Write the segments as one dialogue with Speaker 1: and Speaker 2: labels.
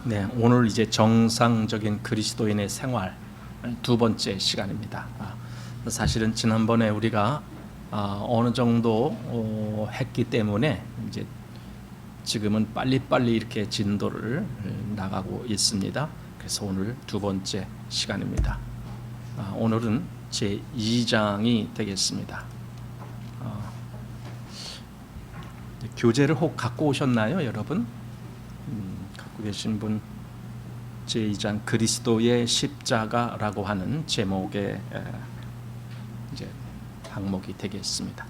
Speaker 1: 네, 오늘 이제 정상적인 그리스도인의 생활 두 번째 시간입니다. 사실은 지난번에 우리가 어느 정도 했기 때문에 이제 지금은 빨리빨리 이렇게 진도를 나가고 있습니다. 그래서 오늘 두 번째 시간입니다. 오늘은 제 2장이 되겠습니다. 교재를 혹 갖고 오셨나요, 여러분? 갖고 계신 분, 제2장 그리스도의 십자가라고 하는 제목의 이제 항목이 되겠습니다.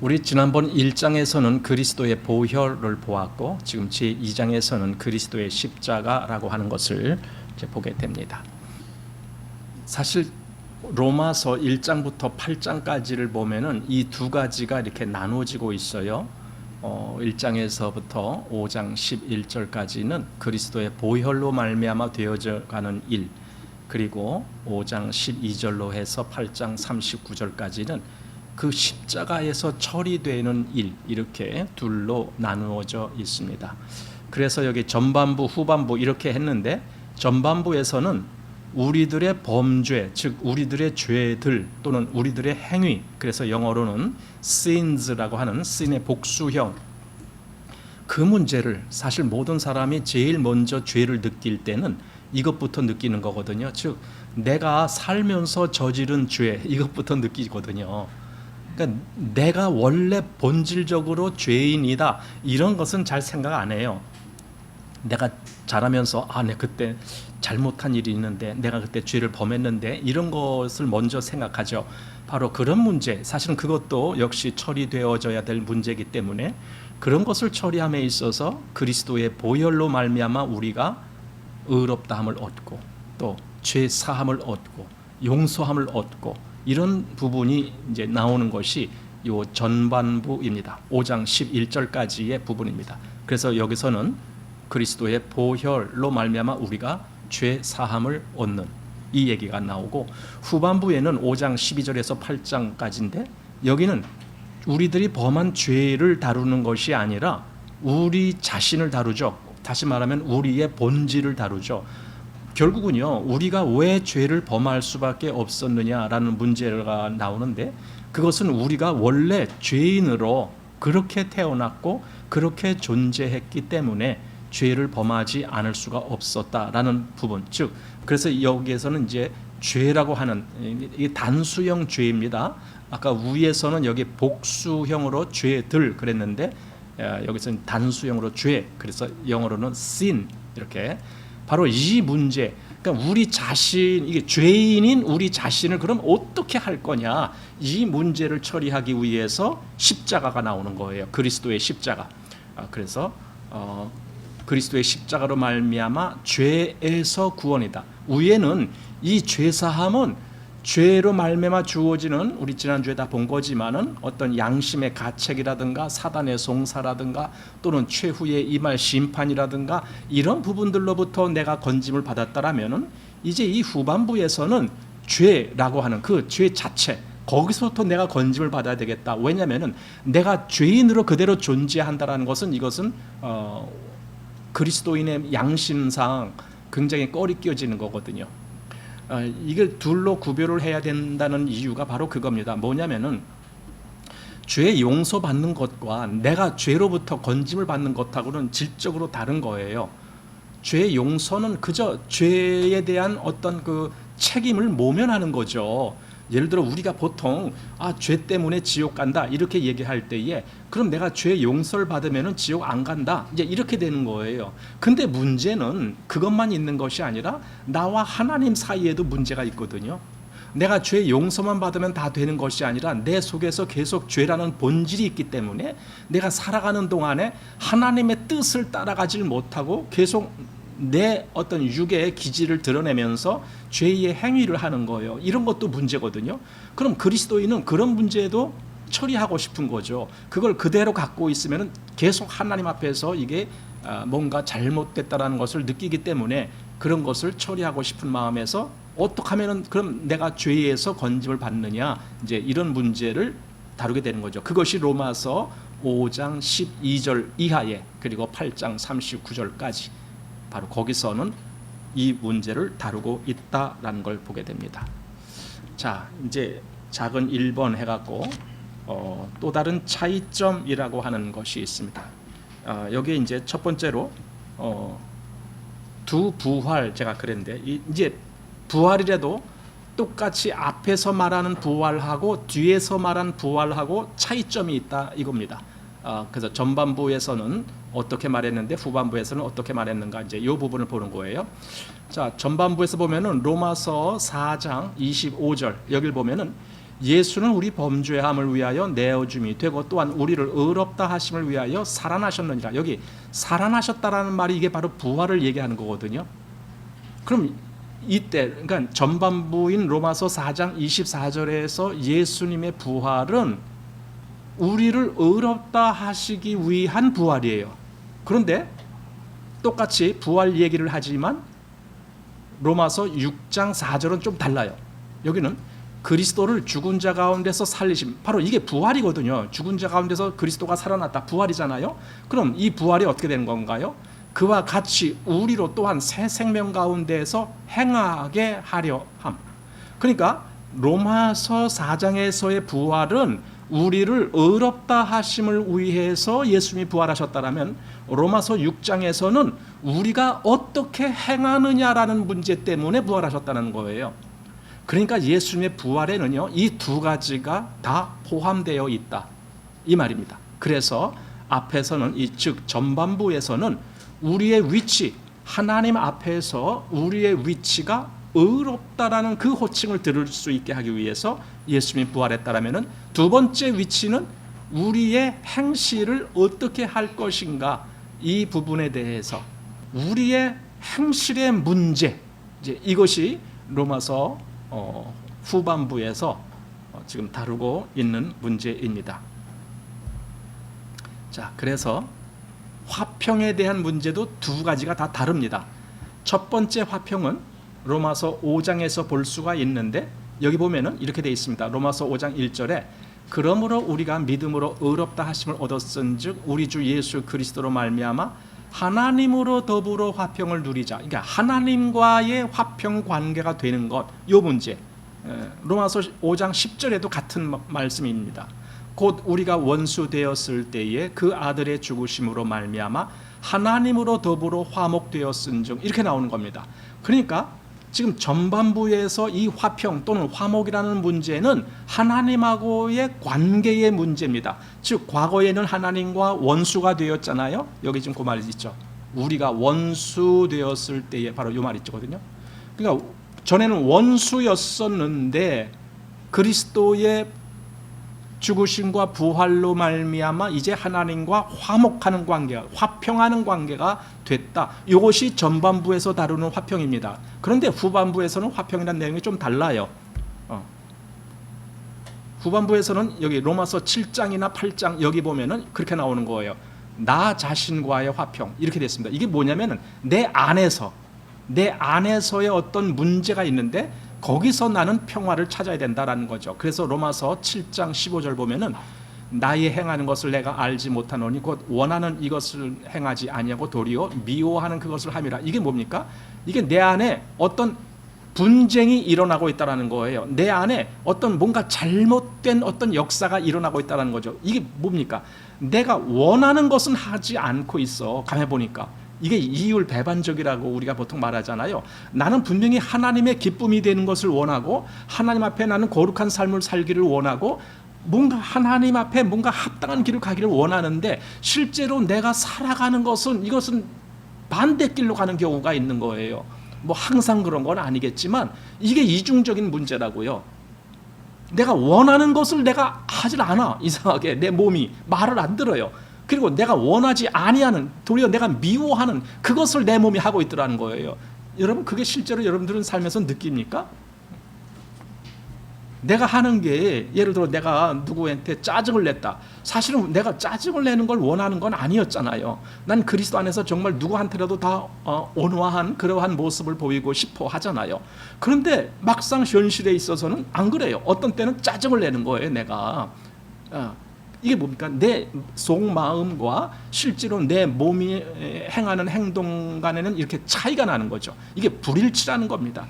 Speaker 1: 우리 지난번 1장에서는 그리스도의 보혈을 보았고, 지금 제2장에서는 그리스도의 십자가라고 하는 것을 이제 보게 됩니다. 사실 로마서 1장부터 8장까지를 보면은 이 두 가지가 이렇게 나누어지고 있어요. 1장에서부터 5장 11절까지는 그리스도의 보혈로 말미암아 되어져 가는 일, 그리고 5장 12절로 해서 8장 39절까지는 그 십자가에서 처리되는 일, 이렇게 둘로 나누어져 있습니다. 그래서 여기 전반부, 후반부 이렇게 했는데, 전반부에서는 우리들의 범죄, 즉 우리들의 죄들 또는 우리들의 행위, 그래서 영어로는 sins라고 하는 sin의 복수형, 그 문제를 사실 모든 사람이 제일 먼저 죄를 느낄 때는 이것부터 느끼는 거거든요. 즉 내가 살면서 저지른 죄, 이것부터 느끼거든요. 그러니까 내가 원래 본질적으로 죄인이다, 이런 것은 잘 생각 안 해요. 내가 자라면서 내 그때 잘못한 일이 있는데, 내가 그때 죄를 범했는데, 이런 것을 먼저 생각하죠. 바로 그런 문제, 사실은 그것도 역시 처리되어져야 될 문제이기 때문에 그런 것을 처리함에 있어서 그리스도의 보혈로 말미암아 우리가 의롭다함을 얻고 또 죄 사함을 얻고 용서함을 얻고, 이런 부분이 이제 나오는 것이 요 전반부입니다. 5장 11절까지의 부분입니다. 그래서 여기서는 그리스도의 보혈로 말미암아 우리가 죄 사함을 얻는 이 얘기가 나오고, 후반부에는 5장 12절에서 8장까지인데 여기는 우리들이 범한 죄를 다루는 것이 아니라 우리 자신을 다루죠. 다시 말하면 우리의 본질을 다루죠. 결국은요, 우리가 왜 죄를 범할 수밖에 없었느냐라는 문제가 나오는데, 그것은 우리가 원래 죄인으로 그렇게 태어났고 그렇게 존재했기 때문에 죄를 범하지 않을 수가 없었다라는 부분. 즉 그래서 여기에서는 이제 죄라고 하는 이게 단수형 죄입니다. 아까 위에서는 여기 복수형으로 죄들 그랬는데, 여기서는 단수형으로 죄, 그래서 영어로는 sin, 이렇게 바로 이 문제, 그러니까 우리 자신, 이게 죄인인 우리 자신을 그럼 어떻게 할 거냐, 이 문제를 처리하기 위해서 십자가가 나오는 거예요. 그리스도의 십자가. 그래서 그리스도의 십자가로 말미암아 죄에서 구원이다. 위에는 이 죄사함은 죄로 말미암아 주어지는, 우리 지난주에 다 본 거지만은 어떤 양심의 가책이라든가 사단의 송사라든가 또는 최후의 임할 심판이라든가 이런 부분들로부터 내가 건짐을 받았다라면은, 이제 이 후반부에서는 죄라고 하는 그 죄 자체, 거기서부터 내가 건짐을 받아야 되겠다. 왜냐하면은 내가 죄인으로 그대로 존재한다라는 것은, 이것은 그리스도인의 양심상 굉장히 꺼리껴지는 거거든요. 이걸 둘로 구별을 해야 된다는 이유가 바로 그겁니다. 뭐냐면은 죄 용서받는 것과 내가 죄로부터 건짐을 받는 것하고는 질적으로 다른 거예요. 죄 용서는 그저 죄에 대한 어떤 그 책임을 모면하는 거죠. 예를 들어 우리가 보통 죄 때문에 지옥 간다 이렇게 얘기할 때에, 그럼 내가 죄 용서를 받으면 지옥 안 간다, 이제 이렇게 되는 거예요. 근데 문제는 그것만 있는 것이 아니라 나와 하나님 사이에도 문제가 있거든요. 내가 죄 용서만 받으면 다 되는 것이 아니라 내 속에서 계속 죄라는 본질이 있기 때문에 내가 살아가는 동안에 하나님의 뜻을 따라가질 못하고 계속 내 어떤 육의 기질을 드러내면서 죄의 행위를 하는 거예요. 이런 것도 문제거든요. 그럼 그리스도인은 그런 문제도 처리하고 싶은 거죠. 그걸 그대로 갖고 있으면 계속 하나님 앞에서 이게 뭔가 잘못됐다라는 것을 느끼기 때문에 그런 것을 처리하고 싶은 마음에서 어떻게 하면은 그럼 내가 죄에서 건짐을 받느냐, 이제 이런 문제를 다루게 되는 거죠. 그것이 로마서 5장 12절 이하에 그리고 8장 39절까지 바로 거기서는 이 문제를 다루고 있다라는 걸 보게 됩니다. 자, 이제 작은 1번 해갖고 또 다른 차이점이라고 하는 것이 있습니다. 여기 이제 첫 번째로 두 부활 제가 그랬는데 이제 부활이라도 똑같이 앞에서 말하는 부활하고 뒤에서 말하는 부활하고 차이점이 있다 이겁니다. 그래서 전반부에서는 어떻게 말했는데 후반부에서는 어떻게 말했는가 이제 이 부분을 보는 거예요. 자, 전반부에서 보면은 로마서 4장 25절 여기를 보면은 예수는 우리 범죄함을 위하여 내어줌이 되고 또한 우리를 의롭다 하심을 위하여 살아나셨느니라. 여기 살아나셨다라는 말이 이게 바로 부활을 얘기하는 거거든요. 그럼 이때 그러니까 전반부인 로마서 4장 24절에서 예수님의 부활은 우리를 의롭다 하시기 위한 부활이에요. 그런데 똑같이 부활 얘기를 하지만 로마서 6장 4절은 좀 달라요. 여기는 그리스도를 죽은 자 가운데서 살리심, 바로 이게 부활이거든요. 죽은 자 가운데서 그리스도가 살아났다, 부활이잖아요. 그럼 이 부활이 어떻게 되는 건가요? 그와 같이 우리로 또한 새 생명 가운데서 행하게 하려 함. 그러니까 로마서 4장에서의 부활은 우리를 의롭다 하심을 위해서 예수님이 부활하셨다라면 로마서 6장에서는 우리가 어떻게 행하느냐라는 문제 때문에 부활하셨다는 거예요. 그러니까 예수님의 부활에는요, 이 두 가지가 다 포함되어 있다 이 말입니다. 그래서 앞에서는 즉 전반부에서는 우리의 위치, 하나님 앞에서 우리의 위치가 의롭다라는 그 호칭을 들을 수 있게 하기 위해서 예수님이 부활했다라면은 두 번째 위치는 우리의 행실을 어떻게 할 것인가, 이 부분에 대해서 우리의 행실의 문제, 이제 이것이 로마서 후반부에서 지금 다루고 있는 문제입니다. 자, 그래서 화평에 대한 문제도 두 가지가 다 다릅니다. 첫 번째 화평은 로마서 5장에서 볼 수가 있는데 여기 보면은 이렇게 되어 있습니다. 로마서 5장 1절에 그러므로 우리가 믿음으로 의롭다 하심을 얻었은즉 우리 주 예수 그리스도로 말미암아 하나님으로 더불어 화평을 누리자. 그러니까 하나님과의 화평 관계가 되는 것, 이 문제. 로마서 5장 10절에도 같은 말씀입니다. 곧 우리가 원수 되었을 때에 그 아들의 죽으심으로 말미암아 하나님으로 더불어 화목되었은즉 이렇게 나오는 겁니다. 그러니까 지금 전반부에서 이 화평 또는 화목이라는 문제는 하나님하고의 관계의 문제입니다. 즉 과거에는 하나님과 원수가 되었잖아요. 여기 지금 그 말이 있죠. 우리가 원수 되었을 때에 바로 이 말이 있거든요. 그러니까 전에는 원수였었는데 그리스도의 죽으심과 부활로 말미암아 이제 하나님과 화목하는 관계가, 화평하는 관계가 됐다. 이것이 전반부에서 다루는 화평입니다. 그런데 후반부에서는 화평이라는 내용이 좀 달라요. 후반부에서는 여기 로마서 7장이나 8장 여기 보면은 그렇게 나오는 거예요. 나 자신과의 화평 이렇게 됐습니다. 이게 뭐냐면은 내 안에서의 어떤 문제가 있는데 거기서 나는 평화를 찾아야 된다라는 거죠. 그래서 로마서 7장 15절 보면은 나의 행하는 것을 내가 알지 못하노니 곧 원하는 이것을 행하지 아니하고 도리어 미워하는 그것을 함이라. 이게 뭡니까? 이게 내 안에 어떤 분쟁이 일어나고 있다라는 거예요. 내 안에 어떤 뭔가 잘못된 어떤 역사가 일어나고 있다라는 거죠. 이게 뭡니까? 내가 원하는 것은 하지 않고 있어. 가만 보니까 이게 이율 배반적이라고 우리가 보통 말하잖아요. 나는 분명히 하나님의 기쁨이 되는 것을 원하고 하나님 앞에 나는 거룩한 삶을 살기를 원하고 뭔가 하나님 앞에 뭔가 합당한 길을 가기를 원하는데 실제로 내가 살아가는 것은 이것은 반대길로 가는 경우가 있는 거예요. 뭐 항상 그런 건 아니겠지만 이게 이중적인 문제라고요. 내가 원하는 것을 내가 하질 않아. 이상하게 내 몸이 말을 안 들어요. 그리고 내가 원하지 아니하는, 도리어 내가 미워하는 그것을 내 몸이 하고 있더라는 거예요. 여러분 그게 실제로 여러분들은 살면서 느낍니까? 내가 하는 게 예를 들어 내가 누구한테 짜증을 냈다. 사실은 내가 짜증을 내는 걸 원하는 건 아니었잖아요. 난 그리스도 안에서 정말 누구한테라도 다 온화한 그러한 모습을 보이고 싶어 하잖아요. 그런데 막상 현실에 있어서는 안 그래요. 어떤 때는 짜증을 내는 거예요. 내가 이게 뭡니까? 내 속마음과 실제로 내 몸이 행하는 행동 간에는 이렇게 차이가 나는 거죠. 이게 불일치라는 겁니다.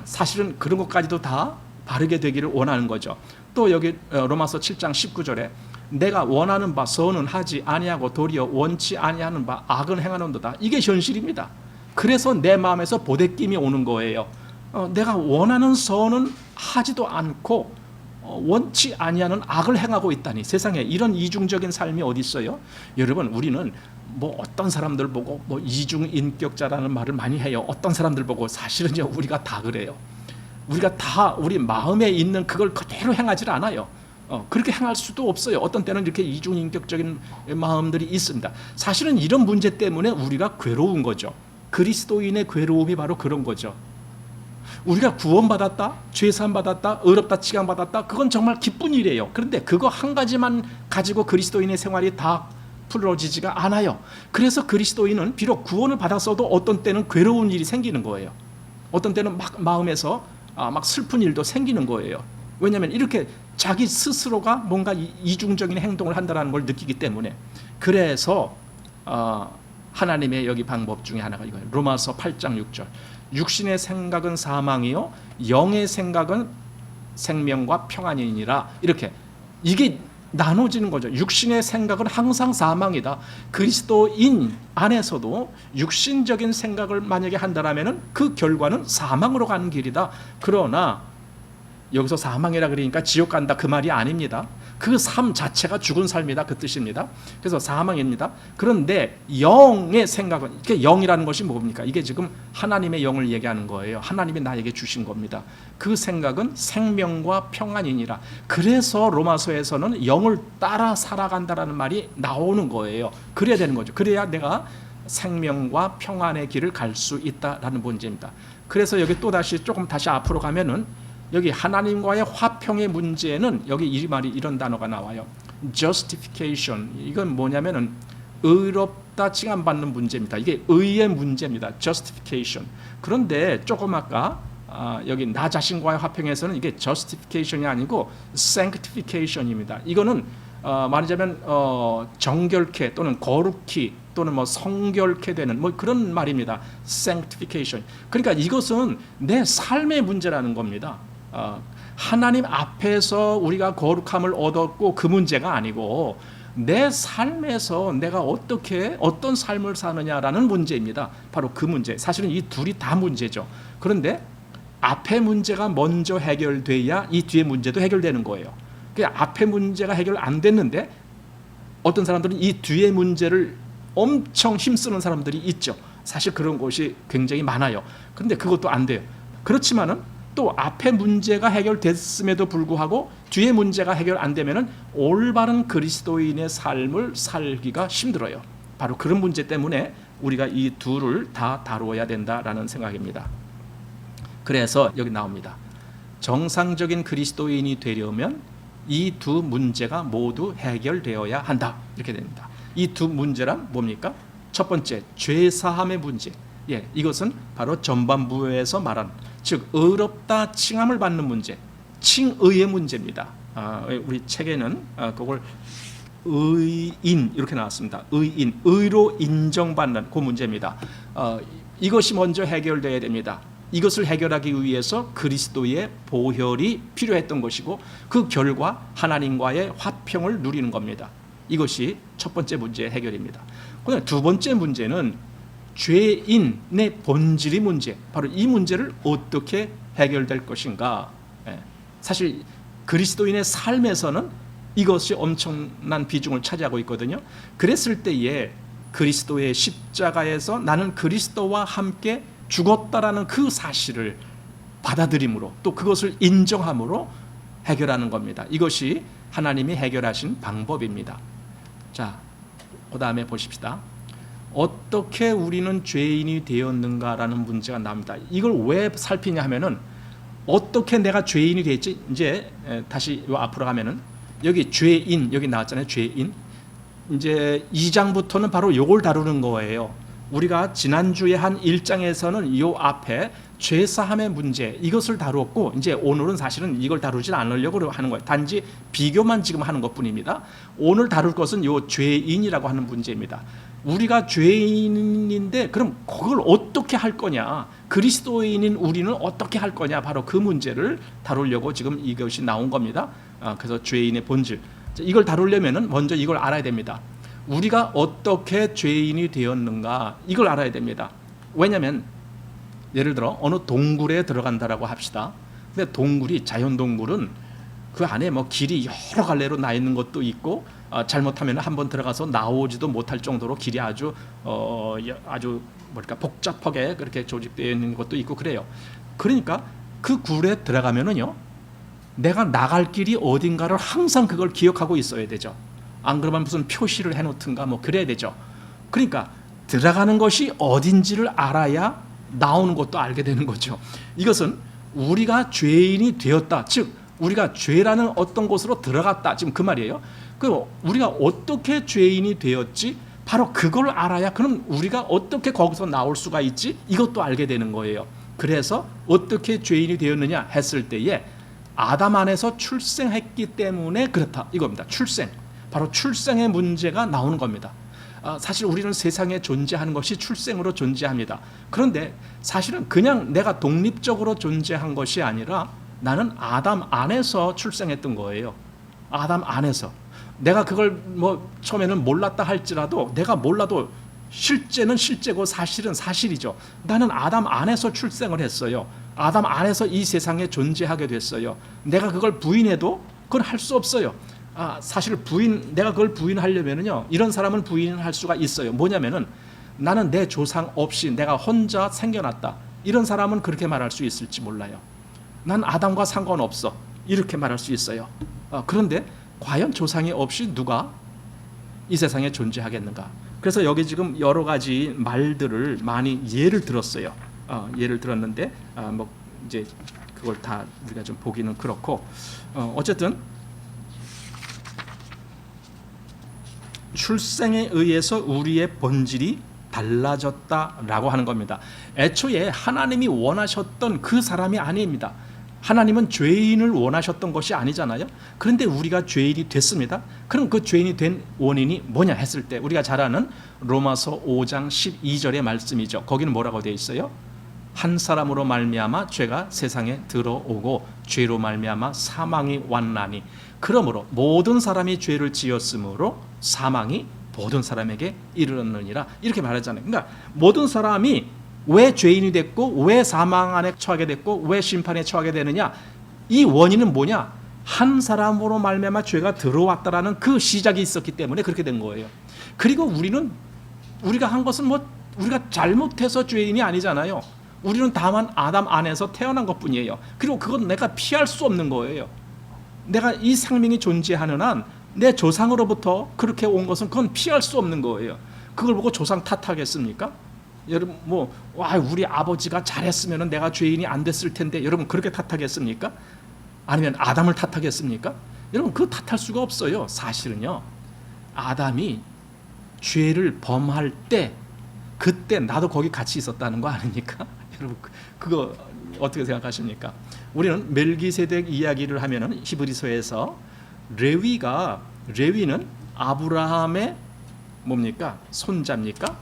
Speaker 1: 사실은 그런 것까지도 다 바르게 되기를 원하는 거죠. 또 여기 로마서 7장 19절에 내가 원하는 바 선은 하지 아니하고 도리어 원치 아니하는 바 악은 행하는도다. 이게 현실입니다. 그래서 내 마음에서 보댓김이 오는 거예요. 내가 원하는 선은 하지도 않고 원치 아니하는 악을 행하고 있다니. 세상에 이런 이중적인 삶이 어디 있어요? 여러분, 우리는 뭐 어떤 사람들 보고 뭐 이중인격자라는 말을 많이 해요. 어떤 사람들 보고. 사실은요, 우리가 다 그래요. 우리가 다 우리 마음에 있는 그걸 그대로 행하지 않아요. 그렇게 행할 수도 없어요. 어떤 때는 이렇게 이중인격적인 마음들이 있습니다. 사실은 이런 문제 때문에 우리가 괴로운 거죠. 그리스도인의 괴로움이 바로 그런 거죠. 우리가 구원받았다, 죄사함받았다, 의롭다, 칭함받았다, 그건 정말 기쁜 일이에요. 그런데 그거 한 가지만 가지고 그리스도인의 생활이 다 풀어지지가 않아요. 그래서 그리스도인은 비록 구원을 받았어도 어떤 때는 괴로운 일이 생기는 거예요. 어떤 때는 막 마음에서 막 슬픈 일도 생기는 거예요. 왜냐하면 이렇게 자기 스스로가 뭔가 이중적인 행동을 한다는 걸 느끼기 때문에. 그래서 하나님의 여기 방법 중에 하나가 이거예요. 로마서 8장 6절. 육신의 생각은 사망이요 영의 생각은 생명과 평안이니라. 이렇게 이게 나눠지는 거죠. 육신의 생각은 항상 사망이다. 그리스도인 안에서도 육신적인 생각을 만약에 한다라면은 그 결과는 사망으로 가는 길이다. 그러나 여기서 사망이라 그러니까 지옥 간다 그 말이 아닙니다. 그 삶 자체가 죽은 삶이다 그 뜻입니다. 그래서 사망입니다. 그런데 영의 생각은, 이게 영이라는 것이 뭡니까? 이게 지금 하나님의 영을 얘기하는 거예요. 하나님이 나에게 주신 겁니다. 그 생각은 생명과 평안이니라. 그래서 로마서에서는 영을 따라 살아간다라는 말이 나오는 거예요. 그래야 되는 거죠. 그래야 내가 생명과 평안의 길을 갈 수 있다라는 문제입니다. 그래서 여기 또 조금 다시 앞으로 가면은 여기 하나님과의 화평의 문제는 여기 이 말이 이런 단어가 나와요. justification. 이건 뭐냐면은 의롭다 칭함받는 문제입니다. 이게 의의 문제입니다. justification. 그런데 조금 아까 여기 나 자신과의 화평에서는 이게 justification이 아니고 sanctification입니다. 이거는 말하자면 정결케 또는 거룩히 또는 뭐 성결케 되는 뭐 그런 말입니다. sanctification. 그러니까 이것은 내 삶의 문제라는 겁니다. 하나님 앞에서 우리가 거룩함을 얻었고 그 문제가 아니고 내 삶에서 내가 어떤 삶을 사느냐라는 문제입니다. 바로 그 문제. 사실은 이 둘이 다 문제죠. 그런데 앞의 문제가 먼저 해결돼야 이 뒤의 문제도 해결되는 거예요. 그 앞의 문제가 해결 안 됐는데 어떤 사람들은 이 뒤의 문제를 엄청 힘쓰는 사람들이 있죠. 사실 그런 것이 굉장히 많아요. 그런데 그것도 안 돼요. 그렇지만은 또 앞에 문제가 해결됐음에도 불구하고 뒤에 문제가 해결 안 되면은 올바른 그리스도인의 삶을 살기가 힘들어요. 바로 그런 문제 때문에 우리가 이 둘을 다 다루어야 된다라는 생각입니다. 그래서 여기 나옵니다. 정상적인 그리스도인이 되려면 이 두 문제가 모두 해결되어야 한다. 이렇게 됩니다. 이 두 문제란 뭡니까? 첫 번째, 죄사함의 문제. 이것은 바로 전반부에서 말한, 즉 의롭다 칭함을 받는 문제, 칭의의 문제입니다. 우리 책에는 그걸 의인 이렇게 나왔습니다. 의인, 의로 인정받는 그 문제입니다. 이것이 먼저 해결돼야 됩니다. 이것을 해결하기 위해서 그리스도의 보혈이 필요했던 것이고 그 결과 하나님과의 화평을 누리는 겁니다. 이것이 첫 번째 문제의 해결입니다. 그다음에 두 번째 문제는 죄인의 본질의 문제, 바로 이 문제를 어떻게 해결될 것인가. 사실 그리스도인의 삶에서는 이것이 엄청난 비중을 차지하고 있거든요. 그랬을 때에 그리스도의 십자가에서 나는 그리스도와 함께 죽었다라는 그 사실을 받아들임으로 또 그것을 인정함으로 해결하는 겁니다. 이것이 하나님이 해결하신 방법입니다. 자, 그 다음에 보십시다. 어떻게 우리는 죄인이 되었는가라는 문제가 나옵니다. 이걸 왜 살피냐 하면은 어떻게 내가 죄인이 됐지? 이제 다시 요 앞으로 가면은 여기 죄인 여기 나왔잖아요. 죄인. 이제 2장부터는 바로 요걸 다루는 거예요. 우리가 지난주에 한 1장에서는 이 앞에 죄사함의 문제 이것을 다루었고, 이제 오늘은 사실은 이걸 다루지 않으려고 하는 거예요. 단지 비교만 지금 하는 것뿐입니다. 오늘 다룰 것은 이 죄인이라고 하는 문제입니다. 우리가 죄인인데 그럼 그걸 어떻게 할 거냐, 그리스도인인 우리는 어떻게 할 거냐, 바로 그 문제를 다루려고 지금 이것이 나온 겁니다. 그래서 죄인의 본질, 이걸 다루려면 먼저 이걸 알아야 됩니다. 우리가 어떻게 죄인이 되었는가, 이걸 알아야 됩니다. 왜냐하면 예를 들어 어느 동굴에 들어간다라고 합시다. 근데 동굴이, 자연동굴은 그 안에 뭐 길이 여러 갈래로 나 있는 것도 있고, 잘못하면 한번 들어가서 나오지도 못할 정도로 길이 아주 복잡하게 그렇게 조직되어 있는 것도 있고 그래요. 그러니까 그 굴에 들어가면은요, 내가 나갈 길이 어딘가를 항상 그걸 기억하고 있어야 되죠. 안 그러면 무슨 표시를 해놓든가 뭐 그래야 되죠. 그러니까 들어가는 것이 어딘지를 알아야 나오는 것도 알게 되는 거죠. 이것은 우리가 죄인이 되었다, 즉 우리가 죄라는 어떤 곳으로 들어갔다, 지금 그 말이에요. 그 우리가 어떻게 죄인이 되었지, 바로 그걸 알아야 그럼 우리가 어떻게 거기서 나올 수가 있지, 이것도 알게 되는 거예요. 그래서 어떻게 죄인이 되었느냐 했을 때에 아담 안에서 출생했기 때문에 그렇다, 이겁니다. 출생, 바로 출생의 문제가 나오는 겁니다. 사실 우리는 세상에 존재하는 것이 출생으로 존재합니다. 그런데 사실은 그냥 내가 독립적으로 존재한 것이 아니라 나는 아담 안에서 출생했던 거예요. 아담 안에서. 내가 그걸 뭐 처음에는 몰랐다 할지라도, 내가 몰라도 실제는 실제고 사실은 사실이죠. 나는 아담 안에서 출생을 했어요. 아담 안에서 이 세상에 존재하게 됐어요. 내가 그걸 부인해도 그건 할 수 없어요. 사실 내가 그걸 부인하려면요, 이런 사람은 부인할 수가 있어요. 뭐냐면은 나는 내 조상 없이 내가 혼자 생겨났다, 이런 사람은 그렇게 말할 수 있을지 몰라요. 난 아담과 상관없어, 이렇게 말할 수 있어요. 그런데 과연 조상이 없이 누가 이 세상에 존재하겠는가? 그래서 여기 지금 여러 가지 말들을 많이 예를 들었어요. 예를 들었는데 뭐 이제 그걸 다 우리가 좀 보기는 그렇고, 어쨌든 출생에 의해서 우리의 본질이 달라졌다라고 하는 겁니다. 애초에 하나님이 원하셨던 그 사람이 아닙니다. 하나님은 죄인을 원하셨던 것이 아니잖아요. 그런데 우리가 죄인이 됐습니다. 그럼 그 죄인이 된 원인이 뭐냐 했을 때 우리가 잘 아는 로마서 5장 12절의 말씀이죠. 거기는 뭐라고 되어 있어요? 한 사람으로 말미암아 죄가 세상에 들어오고 죄로 말미암아 사망이 왔나니 그러므로 모든 사람이 죄를 지었으므로 사망이 모든 사람에게 이르렀느니라, 이렇게 말하잖아요. 그러니까 모든 사람이 왜 죄인이 됐고 왜 사망 안에 처하게 됐고 왜 심판에 처하게 되느냐, 이 원인은 뭐냐, 한 사람으로 말미암아 죄가 들어왔다라는 그 시작이 있었기 때문에 그렇게 된 거예요. 그리고 우리가 한 것은 뭐 우리가 잘못해서 죄인이 아니잖아요. 우리는 다만 아담 안에서 태어난 것뿐이에요. 그리고 그건 내가 피할 수 없는 거예요. 내가 이 생명이 존재하는 한 내 조상으로부터 그렇게 온 것은 그건 피할 수 없는 거예요. 그걸 보고 조상 탓하겠습니까? 여러분 우리 아버지가 잘했으면 내가 죄인이 안 됐을 텐데, 여러분 그렇게 탓하겠습니까? 아니면 아담을 탓하겠습니까? 여러분 그 탓할 수가 없어요. 사실은요, 아담이 죄를 범할 때 그때 나도 거기 같이 있었다는 거 아닙니까? 여러분 그거 어떻게 생각하십니까? 우리는 멜기세덱 이야기를 하면은 히브리서에서 레위는 아브라함의 뭡니까? 손자입니까?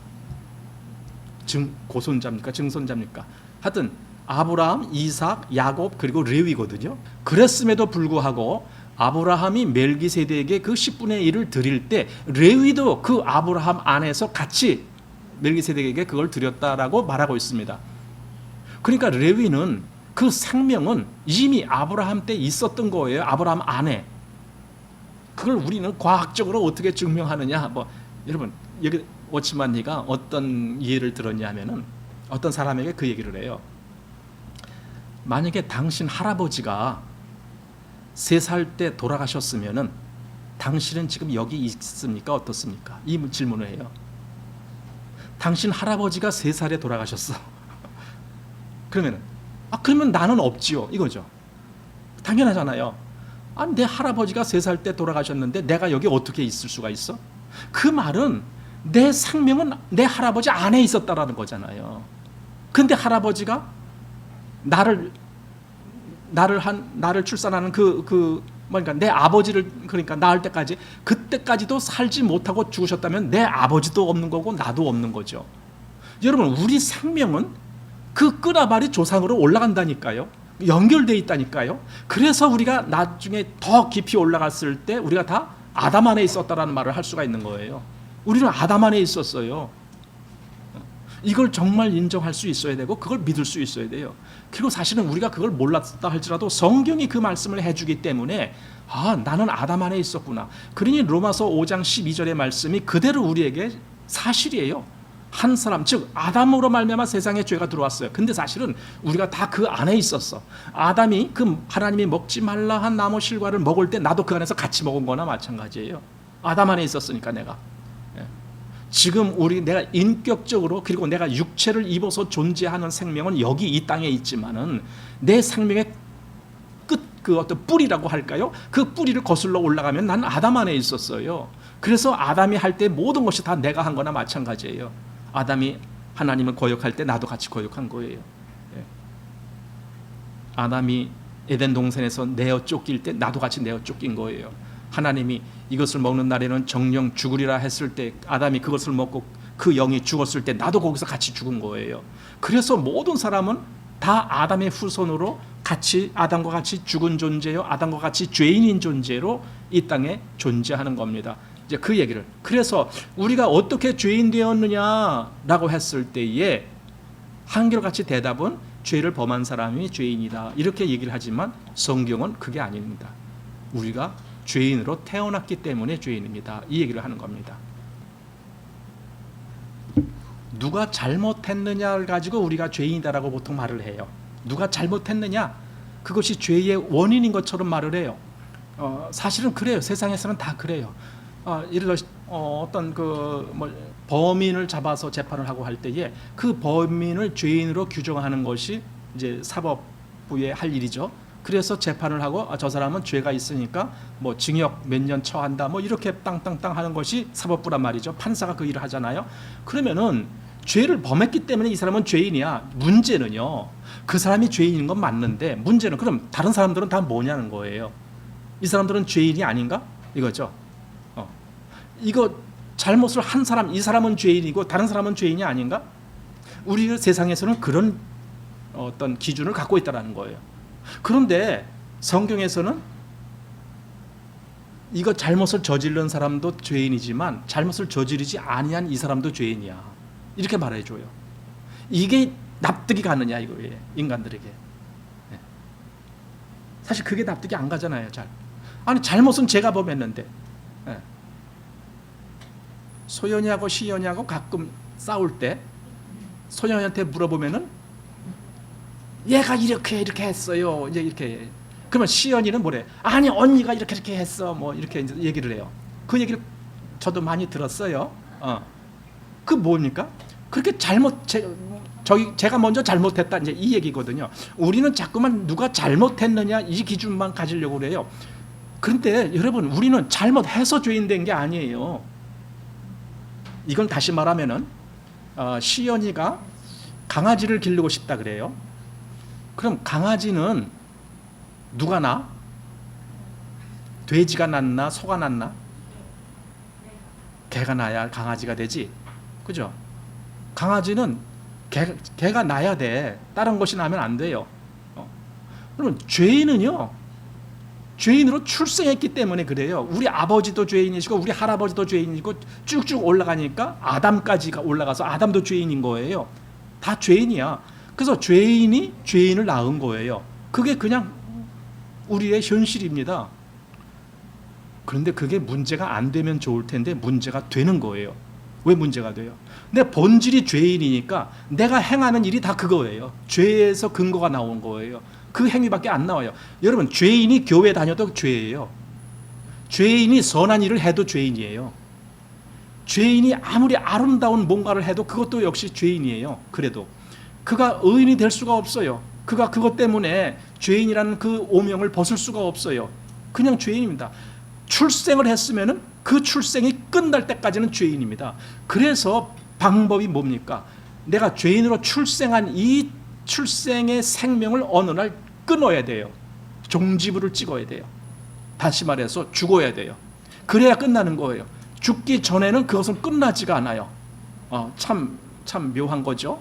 Speaker 1: 고손자입니까? 증손자입니까? 하여튼 아브라함, 이삭, 야곱 그리고 레위거든요. 그랬음에도 불구하고 아브라함이 멜기세덱에게 그 10분의 1을 드릴 때 레위도 그 아브라함 안에서 같이 멜기세덱에게 그걸 드렸다라고 말하고 있습니다. 그러니까 레위는 그 생명은 이미 아브라함 때 있었던 거예요. 아브라함 안에. 그걸 우리는 과학적으로 어떻게 증명하느냐? 여러분 여기 워치만니가 어떤 예를 들었냐면은 어떤 사람에게 그 얘기를 해요. 만약에 당신 할아버지가 3살 때 돌아가셨으면은 당신은 지금 여기 있습니까? 어떻습니까? 이 질문을 해요. 당신 할아버지가 3살에 돌아가셨어. 그러면 나는 없지요, 이거죠. 당연하잖아요. 내 할아버지가 3살 때 돌아가셨는데 내가 여기 어떻게 있을 수가 있어? 그 말은 내 생명은 내 할아버지 안에 있었다라는 거잖아요. 근데 할아버지가 나를 출산하는 그러니까 내 아버지를 그러니까 낳을 때까지 그때까지도 살지 못하고 죽으셨다면 내 아버지도 없는 거고 나도 없는 거죠. 여러분, 우리 생명은 그 끄라바리 조상으로 올라간다니까요. 연결되어 있다니까요. 그래서 우리가 나중에 더 깊이 올라갔을 때 우리가 다 아담 안에 있었다라는 말을 할 수가 있는 거예요. 우리는 아담 안에 있었어요. 이걸 정말 인정할 수 있어야 되고 그걸 믿을 수 있어야 돼요. 그리고 사실은 우리가 그걸 몰랐다 할지라도 성경이 그 말씀을 해주기 때문에 나는 아담 안에 있었구나. 그러니 로마서 5장 12절의 말씀이 그대로 우리에게 사실이에요. 한 사람, 즉 아담으로 말미암아 세상에 죄가 들어왔어요. 근데 사실은 우리가 다 그 안에 있었어. 아담이 그 하나님이 먹지 말라 한 나무 실과를 먹을 때 나도 그 안에서 같이 먹은 거나 마찬가지예요. 아담 안에 있었으니까 내가. 지금 내가 인격적으로 그리고 내가 육체를 입어서 존재하는 생명은 여기 이 땅에 있지만은 내 생명의 끝, 그 어떤 뿌리라고 할까요? 그 뿌리를 거슬러 올라가면 난 아담 안에 있었어요. 그래서 아담이 할 때 모든 것이 다 내가 한 거나 마찬가지예요. 아담이 하나님을 거역할 때 나도 같이 거역한 거예요. 아담이 에덴 동산에서 내어 쫓길 때 나도 같이 내어 쫓긴 거예요. 하나님이 이것을 먹는 날에는 정령 죽으리라 했을 때 아담이 그것을 먹고 그 영이 죽었을 때 나도 거기서 같이 죽은 거예요. 그래서 모든 사람은 다 아담의 후손으로 같이 아담과 같이 죽은 존재요, 아담과 같이 죄인인 존재로 이 땅에 존재하는 겁니다. 이제 그 얘기를, 그래서 우리가 어떻게 죄인 되었느냐라고 했을 때에 한결같이 대답은 죄를 범한 사람이 죄인이다 이렇게 얘기를 하지만 성경은 그게 아닙니다. 우리가 죄인으로 태어났기 때문에 죄인입니다. 이 얘기를 하는 겁니다. 누가 잘못했느냐를 가지고 우리가 죄인이다라고 보통 말을 해요. 누가 잘못했느냐, 그것이 죄의 원인인 것처럼 말을 해요. 사실은 그래요. 세상에서는 다 그래요. 예를 들어 어떤 범인을 잡아서 재판을 하고 할 때에 그 범인을 죄인으로 규정하는 것이 이제 사법부의 할 일이죠. 그래서 재판을 하고 저 사람은 죄가 있으니까 뭐 징역 몇 년 처한다 뭐 이렇게 땅땅땅 하는 것이 사법부란 말이죠. 판사가 그 일을 하잖아요. 그러면은 죄를 범했기 때문에 이 사람은 죄인이야. 문제는요, 그 사람이 죄인인 건 맞는데 문제는 그럼 다른 사람들은 다 뭐냐는 거예요. 이 사람들은 죄인이 아닌가? 이거죠. 이거 잘못을 한 사람, 이 사람은 죄인이고 다른 사람은 죄인이 아닌가? 우리 세상에서는 그런 어떤 기준을 갖고 있다는 거예요. 그런데 성경에서는 이거 잘못을 저지른 사람도 죄인이지만 잘못을 저지르지 아니한 이 사람도 죄인이야 이렇게 말해줘요. 이게 납득이 가느냐 이거예요, 인간들에게. 사실 그게 납득이 안 가잖아요. 아니 잘못은 제가 범했는데. 소연이하고 시연이하고 가끔 싸울 때 소연이한테 물어보면은 얘가 이렇게 했어요. 이제 이렇게. 그러면 시연이는 뭐래? 아니 언니가 이렇게 했어. 뭐 이렇게 이제 얘기를 해요. 그 얘기를 저도 많이 들었어요. 그 뭡니까? 그렇게 제가 먼저 잘못했다 이제 이 얘기거든요. 우리는 자꾸만 누가 잘못했느냐 이 기준만 가지려고 그래요. 그런데 여러분, 우리는 잘못해서 죄인 된 게 아니에요. 이건 다시 말하면은 시연이가 강아지를 기르고 싶다 그래요. 그럼 강아지는 누가 나? 돼지가 낫나 소가 낫나? 개가 나야 강아지가 되지, 그죠? 강아지는 개가 나야 돼. 다른 것이 나면 안 돼요. 그러면 죄인은요, 죄인으로 출생했기 때문에 그래요. 우리 아버지도 죄인이시고 우리 할아버지도 죄인이고 쭉쭉 올라가니까 아담까지가 올라가서 아담도 죄인인 거예요. 다 죄인이야. 그래서 죄인이 죄인을 낳은 거예요. 그게 그냥 우리의 현실입니다. 그런데 그게 문제가 안 되면 좋을 텐데 문제가 되는 거예요. 왜 문제가 돼요? 내 본질이 죄인이니까 내가 행하는 일이 다 그거예요. 죄에서 근거가 나온 거예요. 그 행위밖에 안 나와요. 여러분, 죄인이 교회 다녀도 죄예요. 죄인이 선한 일을 해도 죄인이에요. 죄인이 아무리 아름다운 뭔가를 해도 그것도 역시 죄인이에요. 그래도 그가 의인이 될 수가 없어요. 그가 그것 때문에 죄인이라는 그 오명을 벗을 수가 없어요. 그냥 죄인입니다. 출생을 했으면은 그 출생이 끝날 때까지는 죄인입니다. 그래서 방법이 뭡니까? 내가 죄인으로 출생한 이 출생의 생명을 어느 날 끊어야 돼요. 종지부를 찍어야 돼요. 다시 말해서 죽어야 돼요. 그래야 끝나는 거예요. 죽기 전에는 그것은 끝나지가 않아요. 참 묘한 거죠.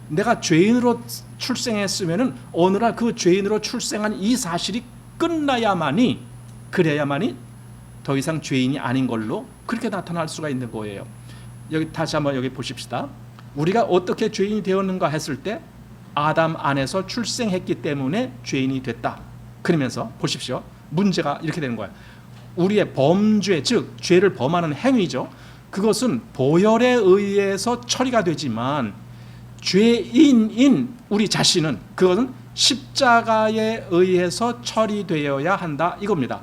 Speaker 1: 내가 죄인으로 출생했으면은 어느 날 그 죄인으로 출생한 이 사실이 끝나야만이, 그래야만이 더 이상 죄인이 아닌 걸로 그렇게 나타날 수가 있는 거예요. 여기 다시 한번 여기 보십시다. 우리가 어떻게 죄인이 되었는가 했을 때 아담 안에서 출생했기 때문에 죄인이 됐다. 그러면서 보십시오. 문제가 이렇게 되는 거예요. 우리의 범죄, 즉 죄를 범하는 행위죠. 그것은 보혈에 의해서 처리가 되지만 죄인인 우리 자신은 그것은 십자가에 의해서 처리되어야 한다 이겁니다.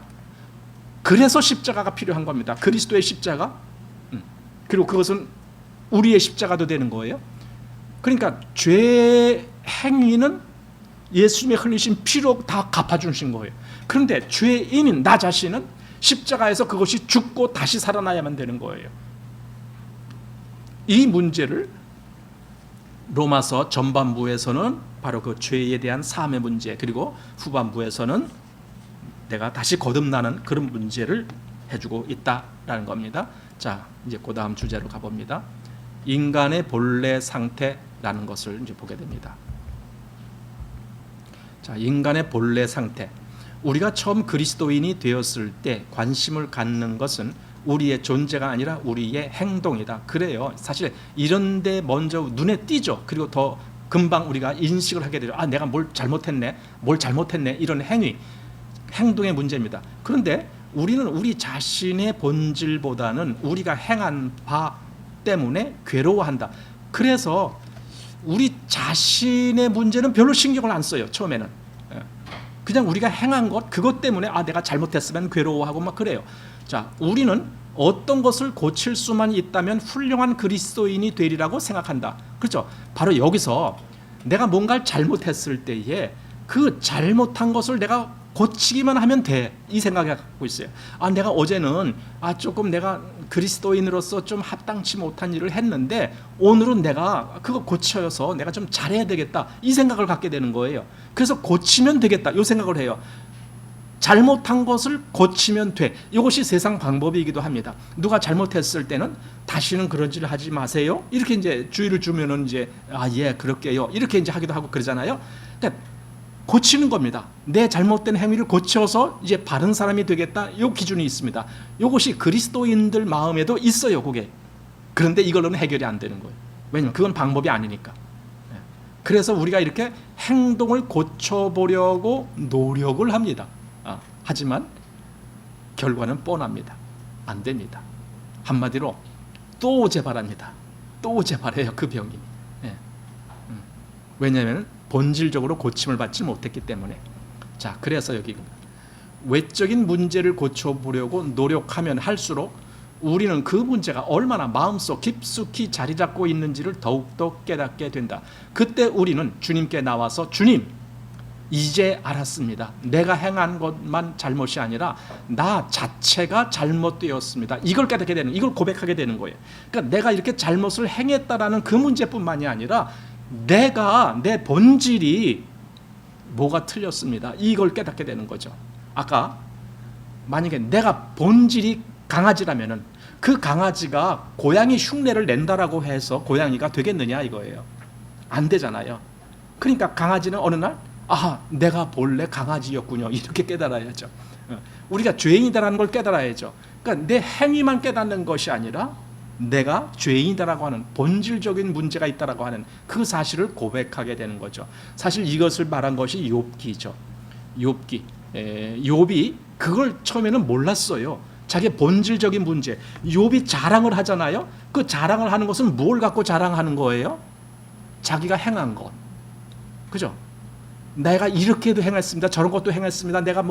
Speaker 1: 그래서 십자가가 필요한 겁니다. 그리스도의 십자가. 그리고 그것은 우리의 십자가도 되는 거예요. 그러니까 죄 행위는 예수님의 흘리신 피로 다 갚아주신 거예요. 그런데 죄인인 나 자신은 십자가에서 그것이 죽고 다시 살아나야만 되는 거예요. 이 문제를 로마서 전반부에서는 바로 그 죄에 대한 사함의 문제, 그리고 후반부에서는 내가 다시 거듭나는 그런 문제를 해주고 있다라는 겁니다. 자, 이제 그 다음 주제로 가봅니다. 인간의 본래 상태라는 것을 이제 보게 됩니다. 자, 인간의 본래 상태. 우리가 처음 그리스도인이 되었을 때 관심을 갖는 것은 우리의 존재가 아니라 우리의 행동이다. 그래요. 사실 이런데 먼저 눈에 띄죠. 그리고 더 금방 우리가 인식을 하게 되죠. 내가 뭘 잘못했네, 이런 행동의 문제입니다. 그런데 우리는 우리 자신의 본질보다는 우리가 행한 바 때문에 괴로워한다. 그래서 우리 자신의 문제는 별로 신경을 안 써요. 처음에는 그냥 우리가 행한 것, 그것 때문에 내가 잘못했으면 괴로워하고 막 그래요. 자, 우리는 어떤 것을 고칠 수만 있다면 훌륭한 그리스도인이 되리라고 생각한다. 그렇죠? 바로 여기서 내가 뭔가를 잘못했을 때에 그 잘못한 것을 내가 고치기만 하면 돼, 이 생각을 갖고 있어요. 내가 어제는 조금 내가 그리스도인으로서 좀 합당치 못한 일을 했는데 오늘은 내가 그거 고쳐서 내가 좀 잘해야 되겠다, 이 생각을 갖게 되는 거예요. 그래서 고치면 되겠다, 이 생각을 해요. 잘못한 것을 고치면 돼. 이것이 세상 방법이기도 합니다. 누가 잘못했을 때는 다시는 그런 짓을 하지 마세요, 이렇게 이제 주의를 주면은 이제 예, 그럴게요, 이렇게 이제 하기도 하고 그러잖아요. 근데 고치는 겁니다. 내 잘못된 행위를 고쳐서 이제 바른 사람이 되겠다, 이 기준이 있습니다. 이것이 그리스도인들 마음에도 있어요, 그게. 그런데 이걸로는 해결이 안 되는 거예요. 왜냐하면 그건 방법이 아니니까. 그래서 우리가 이렇게 행동을 고쳐보려고 노력을 합니다. 하지만 결과는 뻔합니다. 안 됩니다. 한마디로 또 재발합니다. 또 재발해요, 그 병이. 왜냐하면 본질적으로 고침을 받지 못했기 때문에. 자, 그래서 여기 외적인 문제를 고쳐보려고 노력하면 할수록 우리는 그 문제가 얼마나 마음속 깊숙이 자리 잡고 있는지를 더욱더 깨닫게 된다. 그때 우리는 주님께 나와서 주님, 이제 알았습니다. 내가 행한 것만 잘못이 아니라 나 자체가 잘못되었습니다. 이걸 깨닫게 되는, 이걸 고백하게 되는 거예요. 그러니까 내가 이렇게 잘못을 행했다라는 그 문제뿐만이 아니라 내가, 내 본질이 뭐가 틀렸습니다, 이걸 깨닫게 되는 거죠. 아까 만약에 내가 본질이 강아지라면은 그 강아지가 고양이 흉내를 낸다라고 해서 고양이가 되겠느냐 이거예요. 안 되잖아요. 그러니까 강아지는 어느 날 내가 본래 강아지였군요, 이렇게 깨달아야죠. 우리가 죄인이다라는 걸 깨달아야죠. 그러니까 내 행위만 깨닫는 것이 아니라 내가 죄인이다라고 하는 본질적인 문제가 있다라고 하는 그 사실을 고백하게 되는 거죠. 사실 이것을 말한 것이 욥기죠. 욥이 그걸 처음에는 몰랐어요. 자기의 본질적인 문제. 욥이 자랑을 하잖아요. 그 자랑을 하는 것은 뭘 갖고 자랑하는 거예요? 자기가 행한 것. 그죠? 내가 이렇게도 행했습니다. 저런 것도 행했습니다. 내가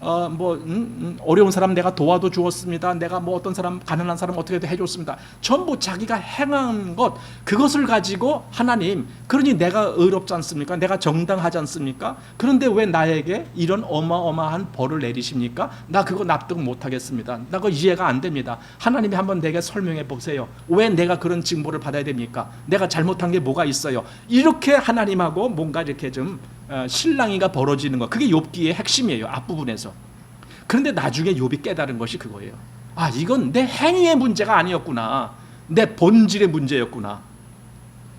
Speaker 1: 어려운 사람 내가 도와도 주었습니다. 내가 어떤 사람 가난한 사람 어떻게도 해줬습니다. 전부 자기가 행한 것 그것을 가지고 하나님, 그러니 내가 의롭지 않습니까? 내가 정당하지 않습니까? 그런데 왜 나에게 이런 어마어마한 벌을 내리십니까? 나 그거 납득 못하겠습니다. 나 그거 이해가 안 됩니다. 하나님이 한번 내게 설명해 보세요. 왜 내가 그런 징벌을 받아야 됩니까? 내가 잘못한 게 뭐가 있어요? 이렇게 하나님하고 뭔가 이렇게 좀 실랑이가 벌어지는 거, 그게 욥기의 핵심이에요. 앞부분에서. 그런데 나중에 욥이 깨달은 것이 그거예요. 아, 이건 내 행위의 문제가 아니었구나. 내 본질의 문제였구나.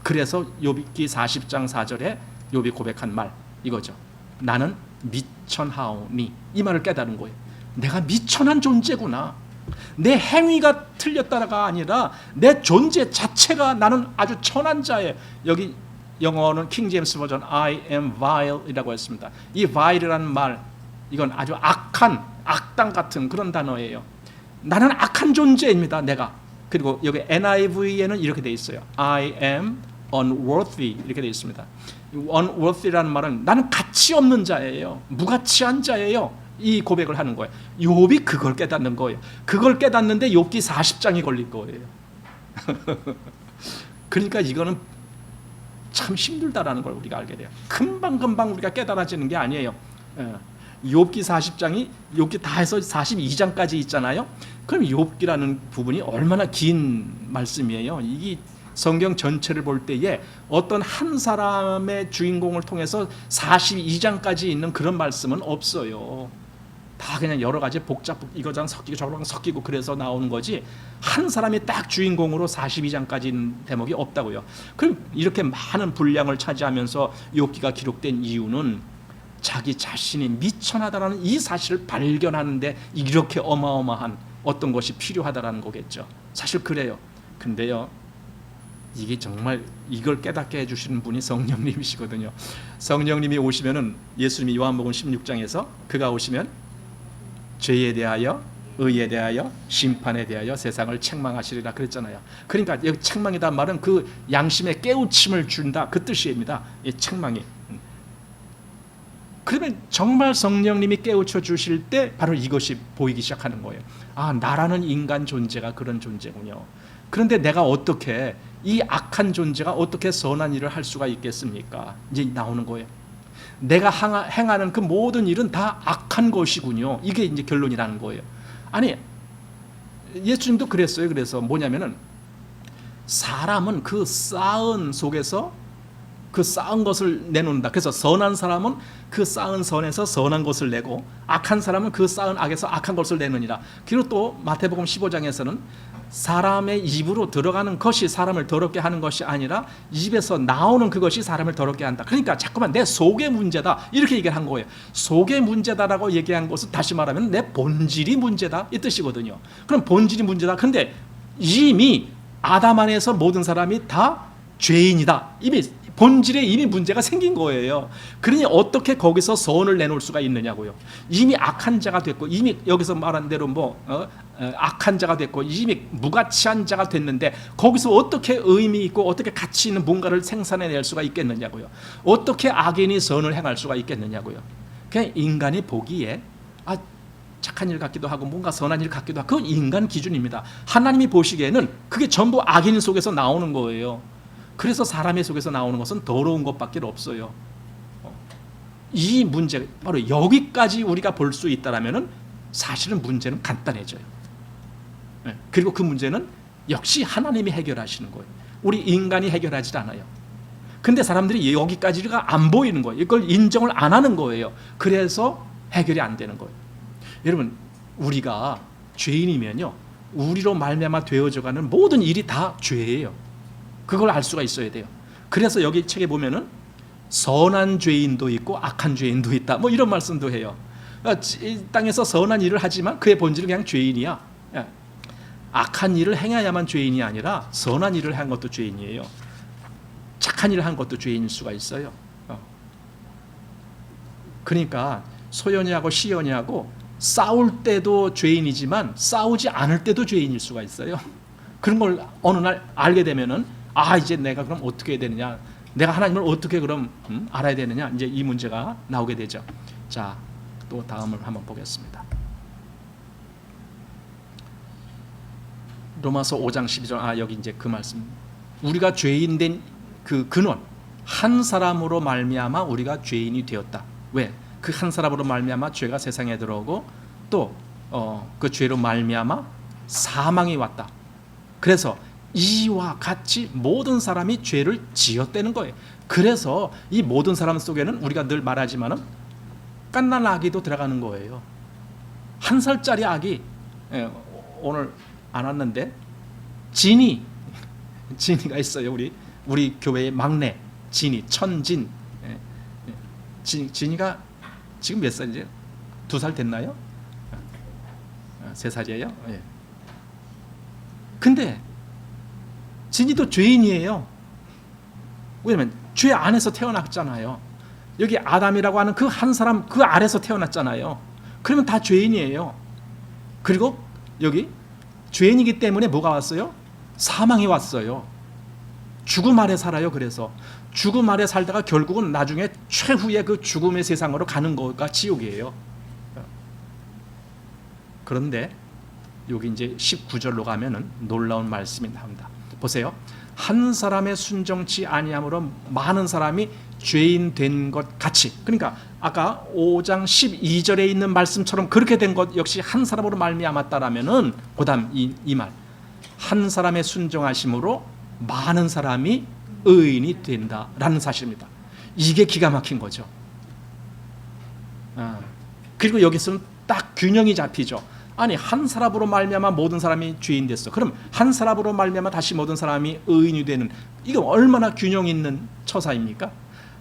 Speaker 1: 그래서 욥기 40장 4절에 욥이 고백한 말 이거죠. 나는 미천하오니, 이 말을 깨달은 거예요. 내가 미천한 존재구나. 내 행위가 틀렸다가 아니라 내 존재 자체가 나는 아주 천한 자예요. 여기 영어는 킹 제임스 버전 I am vile이라고 했습니다. 이 vile이라는 말, 이건 아주 악한, 악당 같은 그런 단어예요. 나는 악한 존재입니다. 내가. 그리고 여기 NIV에는 이렇게 돼 있어요. I am unworthy 이렇게 돼 있습니다. unworthy라는 말은 나는 가치 없는 자예요. 무가치한 자예요. 이 고백을 하는 거예요. 욥이 그걸 깨닫는 거예요. 그걸 깨닫는데 욥기 40장이 걸린 거예요. 그러니까 이거는 참 힘들다라는 걸 우리가 알게 돼요. 금방금방 우리가 깨달아지는 게 아니에요. 욥기 40장이 욥기 다 해서 42장까지 있잖아요. 그럼 욥기라는 부분이 얼마나 긴 말씀이에요. 이게 성경 전체를 볼 때에 어떤 한 사람의 주인공을 통해서 42장까지 있는 그런 말씀은 없어요. 다 그냥 여러 가지 복잡, 이거랑 섞이고 저거랑 섞이고 그래서 나오는 거지, 한 사람이 딱 주인공으로 42장까지 있는 대목이 없다고요. 그럼 이렇게 많은 분량을 차지하면서 욥기가 기록된 이유는 자기 자신이 미천하다라는 이 사실을 발견하는데 이렇게 어마어마한 어떤 것이 필요하다라는 거겠죠. 사실 그래요. 근데요, 이게 정말 이걸 깨닫게 해주시는 분이 성령님이시거든요. 성령님이 오시면은, 예수님이 요한복음 16장에서 그가 오시면 죄에 대하여, 의에 대하여, 심판에 대하여 세상을 책망하시리라 그랬잖아요. 그러니까 여기 책망이란 말은 그 양심의 깨우침을 준다, 그 뜻입니다. 이 책망이. 그러면 정말 성령님이 깨우쳐 주실 때 바로 이것이 보이기 시작하는 거예요. 아, 나라는 인간 존재가 그런 존재군요. 그런데 내가 어떻게, 이 악한 존재가 어떻게 선한 일을 할 수가 있겠습니까? 이제 나오는 거예요. 내가 행하는 그 모든 일은 다 악한 것이군요. 이게 이제 결론이라는 거예요. 아니, 예수님도 그랬어요. 그래서 뭐냐면은, 사람은 그 쌓은 속에서 그 쌓은 것을 내놓는다. 그래서 선한 사람은 그 쌓은 선에서 선한 것을 내고, 악한 사람은 그 쌓은 악에서 악한 것을 내느니라. 그리고 또 마태복음 15장에서는 사람의 입으로 들어가는 것이 사람을 더럽게 하는 것이 아니라 입에서 나오는 그것이 사람을 더럽게 한다. 그러니까 자꾸만 내 속의 문제다, 이렇게 얘기를 한 거예요. 속의 문제다라고 얘기한 것은 다시 말하면 내 본질이 문제다, 이 뜻이거든요. 그럼 본질이 문제다. 근데 이미 아담 안에서 모든 사람이 다 죄인이다. 이미 본질에 이미 문제가 생긴 거예요. 그러니 어떻게 거기서 선을 내놓을 수가 있느냐고요. 이미 악한 자가 됐고, 이미 여기서 말한 대로 악한 자가 됐고, 이미 무가치한 자가 됐는데 거기서 어떻게 의미 있고 어떻게 가치 있는 뭔가를 생산해낼 수가 있겠느냐고요. 어떻게 악인이 선을 행할 수가 있겠느냐고요. 그냥 인간이 보기에 착한 일 같기도 하고 뭔가 선한 일 같기도 하고, 그건 인간 기준입니다. 하나님이 보시기에는 그게 전부 악인 속에서 나오는 거예요. 그래서 사람의 속에서 나오는 것은 더러운 것밖에 없어요. 이 문제, 바로 여기까지 우리가 볼 수 있다라면은 사실은 문제는 간단해져요. 그리고 그 문제는 역시 하나님이 해결하시는 거예요. 우리 인간이 해결하지 않아요. 근데 사람들이 여기까지가 안 보이는 거예요. 이걸 인정을 안 하는 거예요. 그래서 해결이 안 되는 거예요. 여러분, 우리가 죄인이면요, 우리로 말미암아 되어져가는 모든 일이 다 죄예요. 그걸 알 수가 있어야 돼요. 그래서 여기 책에 보면은 선한 죄인도 있고 악한 죄인도 있다, 뭐 이런 말씀도 해요. 이 땅에서 선한 일을 하지만 그의 본질은 그냥 죄인이야. 악한 일을 행해야만 죄인이 아니라 선한 일을 한 것도 죄인이에요. 착한 일을 한 것도 죄인일 수가 있어요. 그러니까 소연이하고 시연이하고 싸울 때도 죄인이지만 싸우지 않을 때도 죄인일 수가 있어요. 그런 걸 어느 날 알게 되면은, 이제 내가 그럼 어떻게 해야 되느냐, 내가 하나님을 어떻게 그럼 알아야 되느냐? 이제 이 문제가 나오게 되죠. 자, 또 다음을 한번 보겠습니다. 로마서 5장 12절. 여기 이제 그 말씀. 우리가 죄인 된 그 근원, 한 사람으로 말미암아 우리가 죄인이 되었다. 왜? 그 한 사람으로 말미암아 죄가 세상에 들어오고 또 그 죄로 말미암아 사망이 왔다. 그래서 이와 같이 모든 사람이 죄를 지었다는 거예요. 그래서 이 모든 사람 속에는 우리가 늘 말하지만은 갓난 아기도 들어가는 거예요. 1살짜리 아기, 오늘 안 왔는데 진이가 있어요. 우리 교회의 막내 진이, 천진. 진이가 지금 몇 살이죠? 2살 됐나요? 3살이에요? 예. 근데 진이도 죄인이에요. 왜냐면 죄 안에서 태어났잖아요. 여기 아담이라고 하는 그 한 사람 그 아래서 태어났잖아요. 그러면 다 죄인이에요. 그리고 여기 죄인이기 때문에 뭐가 왔어요? 사망이 왔어요. 죽음 아래 살아요. 그래서 죽음 아래 살다가 결국은 나중에 최후의 그 죽음의 세상으로 가는 거가 지옥이에요. 그런데 여기 이제 19절로 가면은 놀라운 말씀이 나옵니다. 보세요. 한 사람의 순정치 아니함으로 많은 사람이 죄인 된 것 같이, 그러니까 아까 5장 12절에 있는 말씀처럼 그렇게 된 것 역시 한 사람으로 말미암았다라면은 그다음 이 말, 한 사람의 순정하심으로 많은 사람이 의인이 된다라는 사실입니다. 이게 기가 막힌 거죠. 그리고 여기서는 딱 균형이 잡히죠. 아니, 한 사람으로 말미암아 모든 사람이 죄인 됐어. 그럼 한 사람으로 말미암아 다시 모든 사람이 의인이 되는, 이거 얼마나 균형 있는 처사입니까?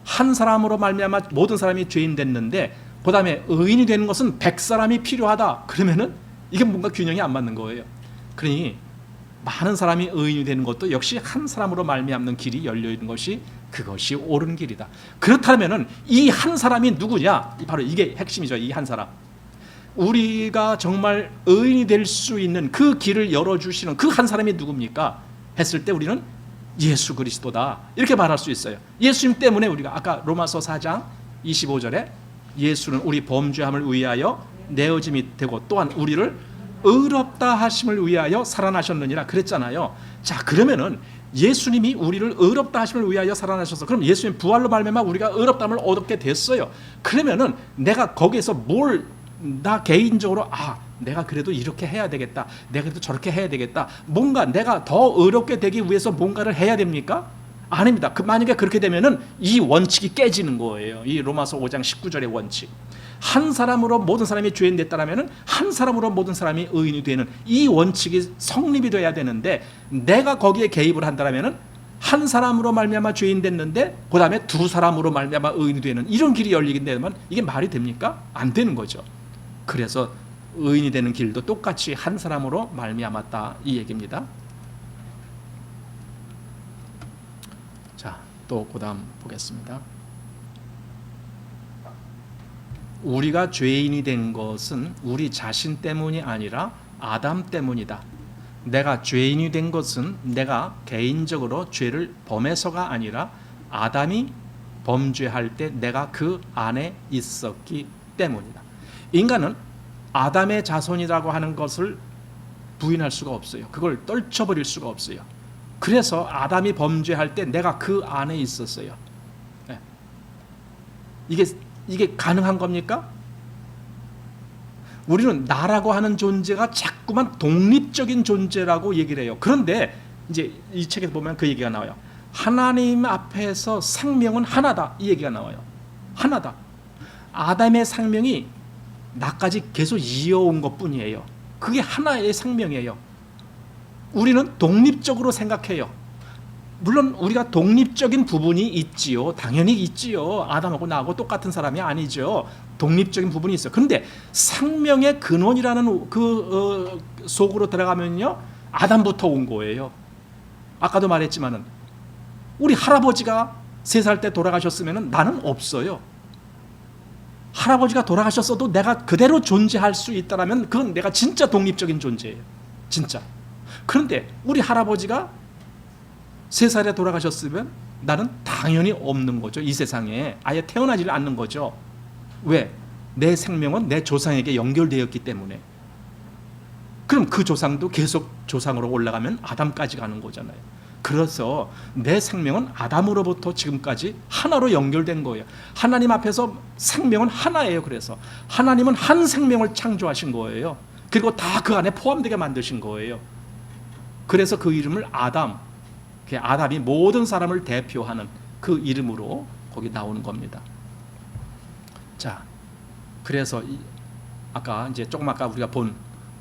Speaker 1: 한 사람으로 말미암아 모든 사람이 죄인 됐는데 그 다음에 의인이 되는 것은 100사람이 필요하다. 그러면은 이게 뭔가 균형이 안 맞는 거예요. 그러니 많은 사람이 의인이 되는 것도 역시 한 사람으로 말미암는 길이 열려 있는 것이 그것이 옳은 길이다. 그렇다면은 이 한 사람이 누구냐? 바로 이게 핵심이죠. 이 한 사람. 우리가 정말 의인이 될 수 있는 그 길을 열어주시는 그 한 사람이 누굽니까? 했을 때 우리는 예수 그리스도다, 이렇게 말할 수 있어요. 예수님 때문에 우리가 아까 로마서 4장 25절에 예수는 우리 범죄함을 위하여 내어짐이 되고 또한 우리를 의롭다 하심을 위하여 살아나셨느니라 그랬잖아요. 자, 그러면은 예수님이 우리를 의롭다 하심을 위하여 살아나셔서, 그럼 예수님 부활로 말미암아 우리가 의롭다함을 얻게 됐어요. 그러면은 내가 거기에서 나 개인적으로 내가 그래도 이렇게 해야 되겠다, 내가 그래도 저렇게 해야 되겠다, 뭔가 내가 더 의롭게 되기 위해서 뭔가를 해야 됩니까? 아닙니다. 만약에 그렇게 되면은 이 원칙이 깨지는 거예요. 이 로마서 5장 19절의 원칙. 한 사람으로 모든 사람이 죄인 됐다라면은 한 사람으로 모든 사람이 의인이 되는 이 원칙이 성립이 돼야 되는데, 내가 거기에 개입을 한다라면은 한 사람으로 말미암아 죄인 됐는데 그 다음에 두 사람으로 말미암아 의인이 되는 이런 길이 열리게 되면 이게 말이 됩니까? 안 되는 거죠. 그래서 의인이 되는 길도 똑같이 한 사람으로 말미암았다, 이 얘기입니다. 자, 또 그다음 보겠습니다. 우리가 죄인이 된 것은 우리 자신 때문이 아니라 아담 때문이다. 내가 죄인이 된 것은 내가 개인적으로 죄를 범해서가 아니라 아담이 범죄할 때 내가 그 안에 있었기 때문이다. 인간은 아담의 자손이라고 하는 것을 부인할 수가 없어요. 그걸 떨쳐버릴 수가 없어요. 그래서 아담이 범죄할 때 내가 그 안에 있었어요. 네. 이게 가능한 겁니까? 우리는 나라고 하는 존재가 자꾸만 독립적인 존재라고 얘기를 해요. 그런데 이제 이 책에 보면 그 얘기가 나와요. 하나님 앞에서 생명은 하나다, 이 얘기가 나와요. 하나다. 아담의 생명이 나까지 계속 이어온 것뿐이에요. 그게 하나의 생명이에요. 우리는 독립적으로 생각해요. 물론 우리가 독립적인 부분이 있지요. 당연히 있지요. 아담하고 나하고 똑같은 사람이 아니죠. 독립적인 부분이 있어요. 그런데 생명의 근원이라는 속으로 들어가면요, 아담부터 온 거예요. 아까도 말했지만은 우리 할아버지가 3살 때 돌아가셨으면 나는 없어요. 할아버지가 돌아가셨어도 내가 그대로 존재할 수 있다면 그건 내가 진짜 독립적인 존재예요. 진짜. 그런데 우리 할아버지가 3살에 돌아가셨으면 나는 당연히 없는 거죠. 이 세상에 아예 태어나지 않는 거죠. 왜? 내 생명은 내 조상에게 연결되었기 때문에. 그럼 그 조상도 계속 조상으로 올라가면 아담까지 가는 거잖아요. 그래서 내 생명은 아담으로부터 지금까지 하나로 연결된 거예요. 하나님 앞에서 생명은 하나예요. 그래서 하나님은 한 생명을 창조하신 거예요. 그리고 다 그 안에 포함되게 만드신 거예요. 그래서 그 이름을 아담, 아담이 모든 사람을 대표하는 그 이름으로 거기 나오는 겁니다. 자, 그래서 아까 이제 조금 아까 우리가 본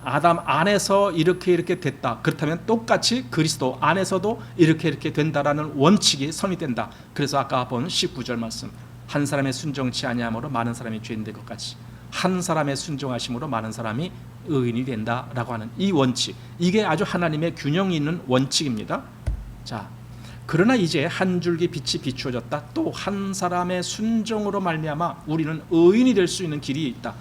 Speaker 1: 아담 안에서 이렇게 됐다. 그렇다면 똑같이 그리스도 안에서도 이렇게 된다라는 원칙이 성립된다. 그래서 아까 본 19절 말씀, 한 사람의 순종치 아니함으로 많은 사람이 죄인 될 것 같이 한 사람의 순종하심으로 많은 사람이 의인이 된다라고 하는 이 원칙, 이게 아주 하나님의 균형이 있는 원칙입니다. 자, 그러나 이제 한 줄기 빛이 비추어졌다. 또 한 사람의 순종으로 말미암아 우리는 의인이 될 수 있는 길이 있다.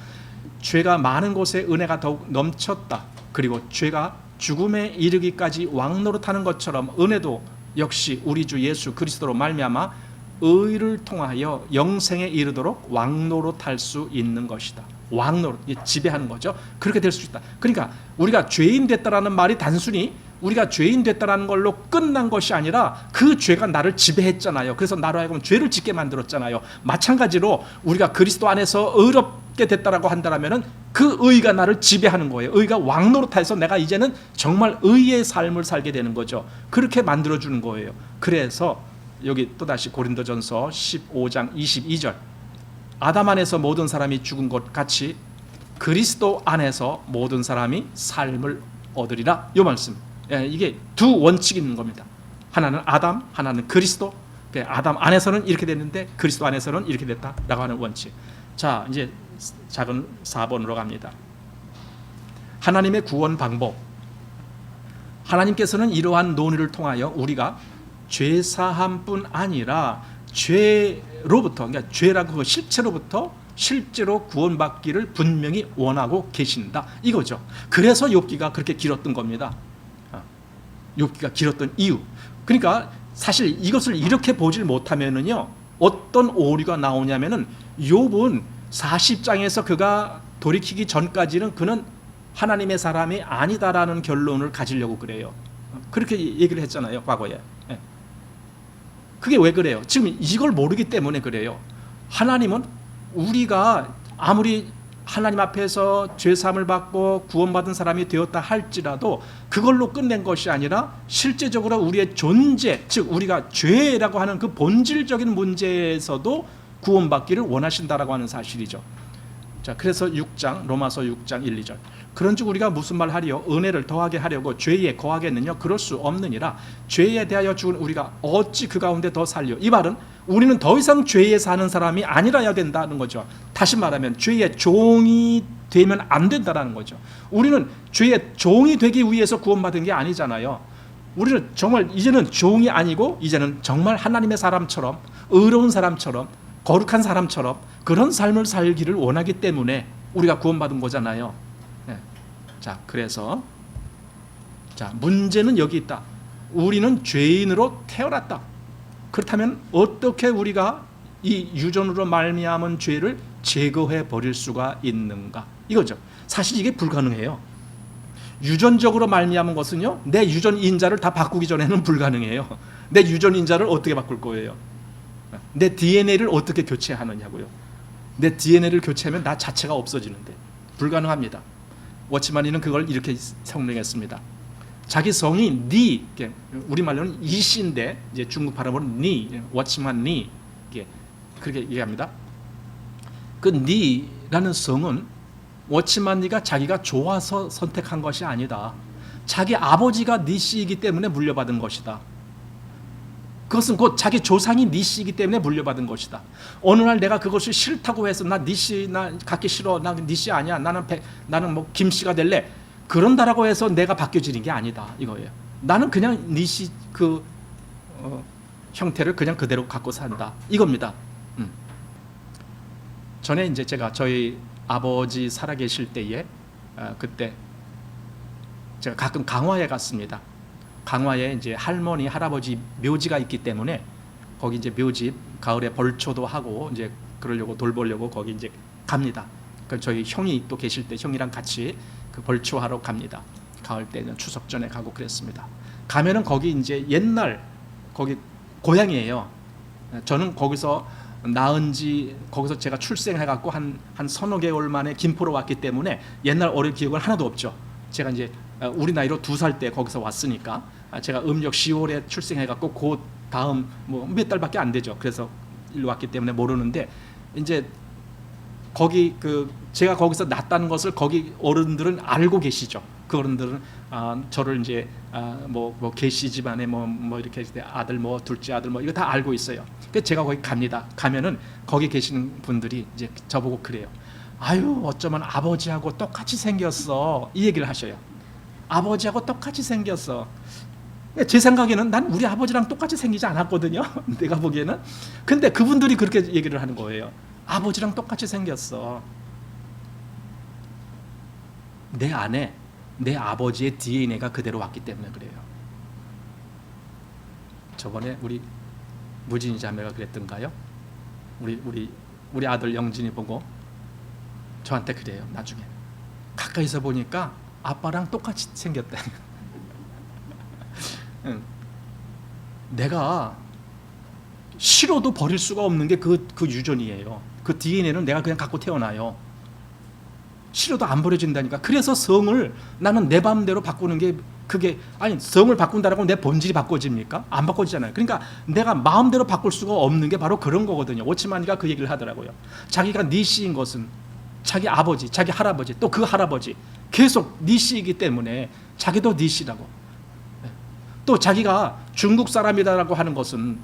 Speaker 1: 죄가 많은 곳에 은혜가 더욱 넘쳤다. 그리고 죄가 죽음에 이르기까지 왕노릇하는 것처럼 은혜도 역시 우리 주 예수 그리스도로 말미암아 의를 통하여 영생에 이르도록 왕노릇할 수 있는 것이다. 왕노릇, 지배하는 거죠. 그렇게 될 수 있다. 그러니까 우리가 죄인 됐다라는 말이 단순히 우리가 죄인 됐다라는 걸로 끝난 것이 아니라 그 죄가 나를 지배했잖아요. 그래서 나로 하여금 죄를 짓게 만들었잖아요. 마찬가지로 우리가 그리스도 안에서 의롭게 됐다라고 한다면은 그 의가 나를 지배하는 거예요. 의가 왕노릇해서 내가 이제는 정말 의의 삶을 살게 되는 거죠. 그렇게 만들어주는 거예요. 그래서 여기 또다시 고린도전서 15장 22절, 아담 안에서 모든 사람이 죽은 것 같이 그리스도 안에서 모든 사람이 삶을 얻으리라. 이 말씀, 이게 두 원칙이 있는 겁니다. 하나는 아담, 하나는 그리스도. 아담 안에서는 이렇게 됐는데 그리스도 안에서는 이렇게 됐다라고 하는 원칙. 자, 이제 작은 4번으로 갑니다. 하나님의 구원 방법. 하나님께서는 이러한 논의를 통하여 우리가 죄사함뿐 아니라 죄로부터, 그러니까 죄라고 그 실체로부터 실제로 구원받기를 분명히 원하고 계신다, 이거죠. 그래서 욥기가 그렇게 길었던 겁니다. 욥기가 길었던 이유. 그러니까 사실 이것을 이렇게 보질 못하면은요, 어떤 오류가 나오냐면은 욥은 40장에서 그가 돌이키기 전까지는 그는 하나님의 사람이 아니다라는 결론을 가지려고 그래요. 그렇게 얘기를 했잖아요, 과거에. 그게 왜 그래요? 지금 이걸 모르기 때문에 그래요. 하나님은 우리가 아무리 하나님 앞에서 죄사함을 받고 구원받은 사람이 되었다 할지라도 그걸로 끝낸 것이 아니라 실제적으로 우리의 존재, 즉 우리가 죄라고 하는 그 본질적인 문제에서도 구원받기를 원하신다라고 하는 사실이죠. 자, 그래서 6장, 로마서 6장 1, 2절. 그런즉 우리가 무슨 말 하리요? 은혜를 더하게 하려고 죄에 거하겠느냐? 그럴 수 없느니라. 죄에 대하여 죽은 우리가 어찌 그 가운데 더 살려? 이 말은 우리는 더 이상 죄에 사는 사람이 아니라야 된다는 거죠. 다시 말하면 죄의 종이 되면 안 된다는 거죠. 우리는 죄의 종이 되기 위해서 구원받은 게 아니잖아요. 우리는 정말 이제는 종이 아니고 이제는 정말 하나님의 사람처럼, 의로운 사람처럼, 거룩한 사람처럼 그런 삶을 살기를 원하기 때문에 우리가 구원받은 거잖아요. 자, 그래서 문제는 여기 있다. 우리는 죄인으로 태어났다. 그렇다면 어떻게 우리가 이 유전으로 말미암은 죄를 제거해 버릴 수가 있는가? 이거죠. 사실 이게 불가능해요. 유전적으로 말미암은 것은요, 내 유전 인자를 다 바꾸기 전에는 불가능해요. 내 유전 인자를 어떻게 바꿀 거예요? 내 DNA를 어떻게 교체하느냐고요. 내 DNA를 교체하면 나 자체가 없어지는데 불가능합니다. 워치만이는 그걸 이렇게 설명했습니다. 자기 성이 니, 우리말로는 이씨인데 이제 중국 발음으로는 니, 워치만 니, 그렇게 얘기합니다. 그 니라는 성은 워치만 니가 자기가 좋아서 선택한 것이 아니다. 자기 아버지가 니씨이기 때문에 물려받은 것이다. 그것은 곧 자기 조상이 니씨이기 때문에 물려받은 것이다. 어느 날 내가 그것이 싫다고 해서 나 니씨, 나 갖기 싫어, 나 니씨 아니야, 나는 뭐 김씨가 될래, 그런다라고 해서 내가 바뀌어지는 게 아니다, 이거예요. 나는 그냥 니씨 형태를 그냥 그대로 갖고 산다, 이겁니다. 전에 이제 제가 저희 아버지 살아계실 때에 그때 제가 가끔 강화에 갔습니다. 강화에 이제 할머니, 할아버지 묘지가 있기 때문에 거기 이제 묘집 가을에 벌초도 하고 이제 그러려고 돌보려고 거기 이제 갑니다. 그 저희 형이 또 계실 때 형이랑 같이 그 벌초하러 갑니다. 가을 때는 추석 전에 가고 그랬습니다. 가면은 거기 이제 옛날 거기 고향이에요. 저는 거기서 낳은 지 거기서 제가 출생해갖고 한 서너 개월 만에 김포로 왔기 때문에 옛날 어릴 기억은 하나도 없죠. 제가 이제 우리 나이로 2살 때 거기서 왔으니까 제가 음력 10월에 출생해갖고 그 다음 뭐 몇 달밖에 안 되죠. 그래서 일로 왔기 때문에 모르는데 이제 거기 그 제가 거기서 낳았다는 것을 거기 어른들은 알고 계시죠. 그 어른들은 저를 이제 뭐 계시 집안에 뭐 이렇게 아들 뭐 둘째 아들 뭐 이거 다 알고 있어요. 그래서 제가 거기 갑니다. 가면은 거기 계시는 분들이 이제 저보고 그래요. 아유 어쩌면 아버지하고 똑같이 생겼어 이 얘기를 하셔요. 아버지하고 똑같이 생겼어. 제 생각에는 난 우리 아버지랑 똑같이 생기지 않았거든요. 내가 보기에는. 근데 그분들이 그렇게 얘기를 하는 거예요. 아버지랑 똑같이 생겼어. 내 안에 내 아버지의 DNA가 그대로 왔기 때문에 그래요. 저번에 우리 무진이 자매가 그랬던가요? 우리 아들 영진이 보고 저한테 그래요. 나중에 가까이서 보니까 아빠랑 똑같이 생겼다. 내가 싫어도 버릴 수가 없는 게 그 유전이에요. 그 DNA는 내가 그냥 갖고 태어나요. 싫어도 안 버려진다니까. 그래서 성을 나는 내 마음대로 바꾸는 게 그게 아니 성을 바꾼다라고 내 본질이 바꿔집니까? 안 바꿔지잖아요. 그러니까 내가 마음대로 바꿀 수가 없는 게 바로 그런 거거든요. 오치만이가 그 얘기를 하더라고요. 자기가 니씨인 것은 자기 아버지, 자기 할아버지, 또 그 할아버지 계속 니씨이기 때문에 자기도 니씨라고. 또 자기가 중국 사람이다라고 하는 것은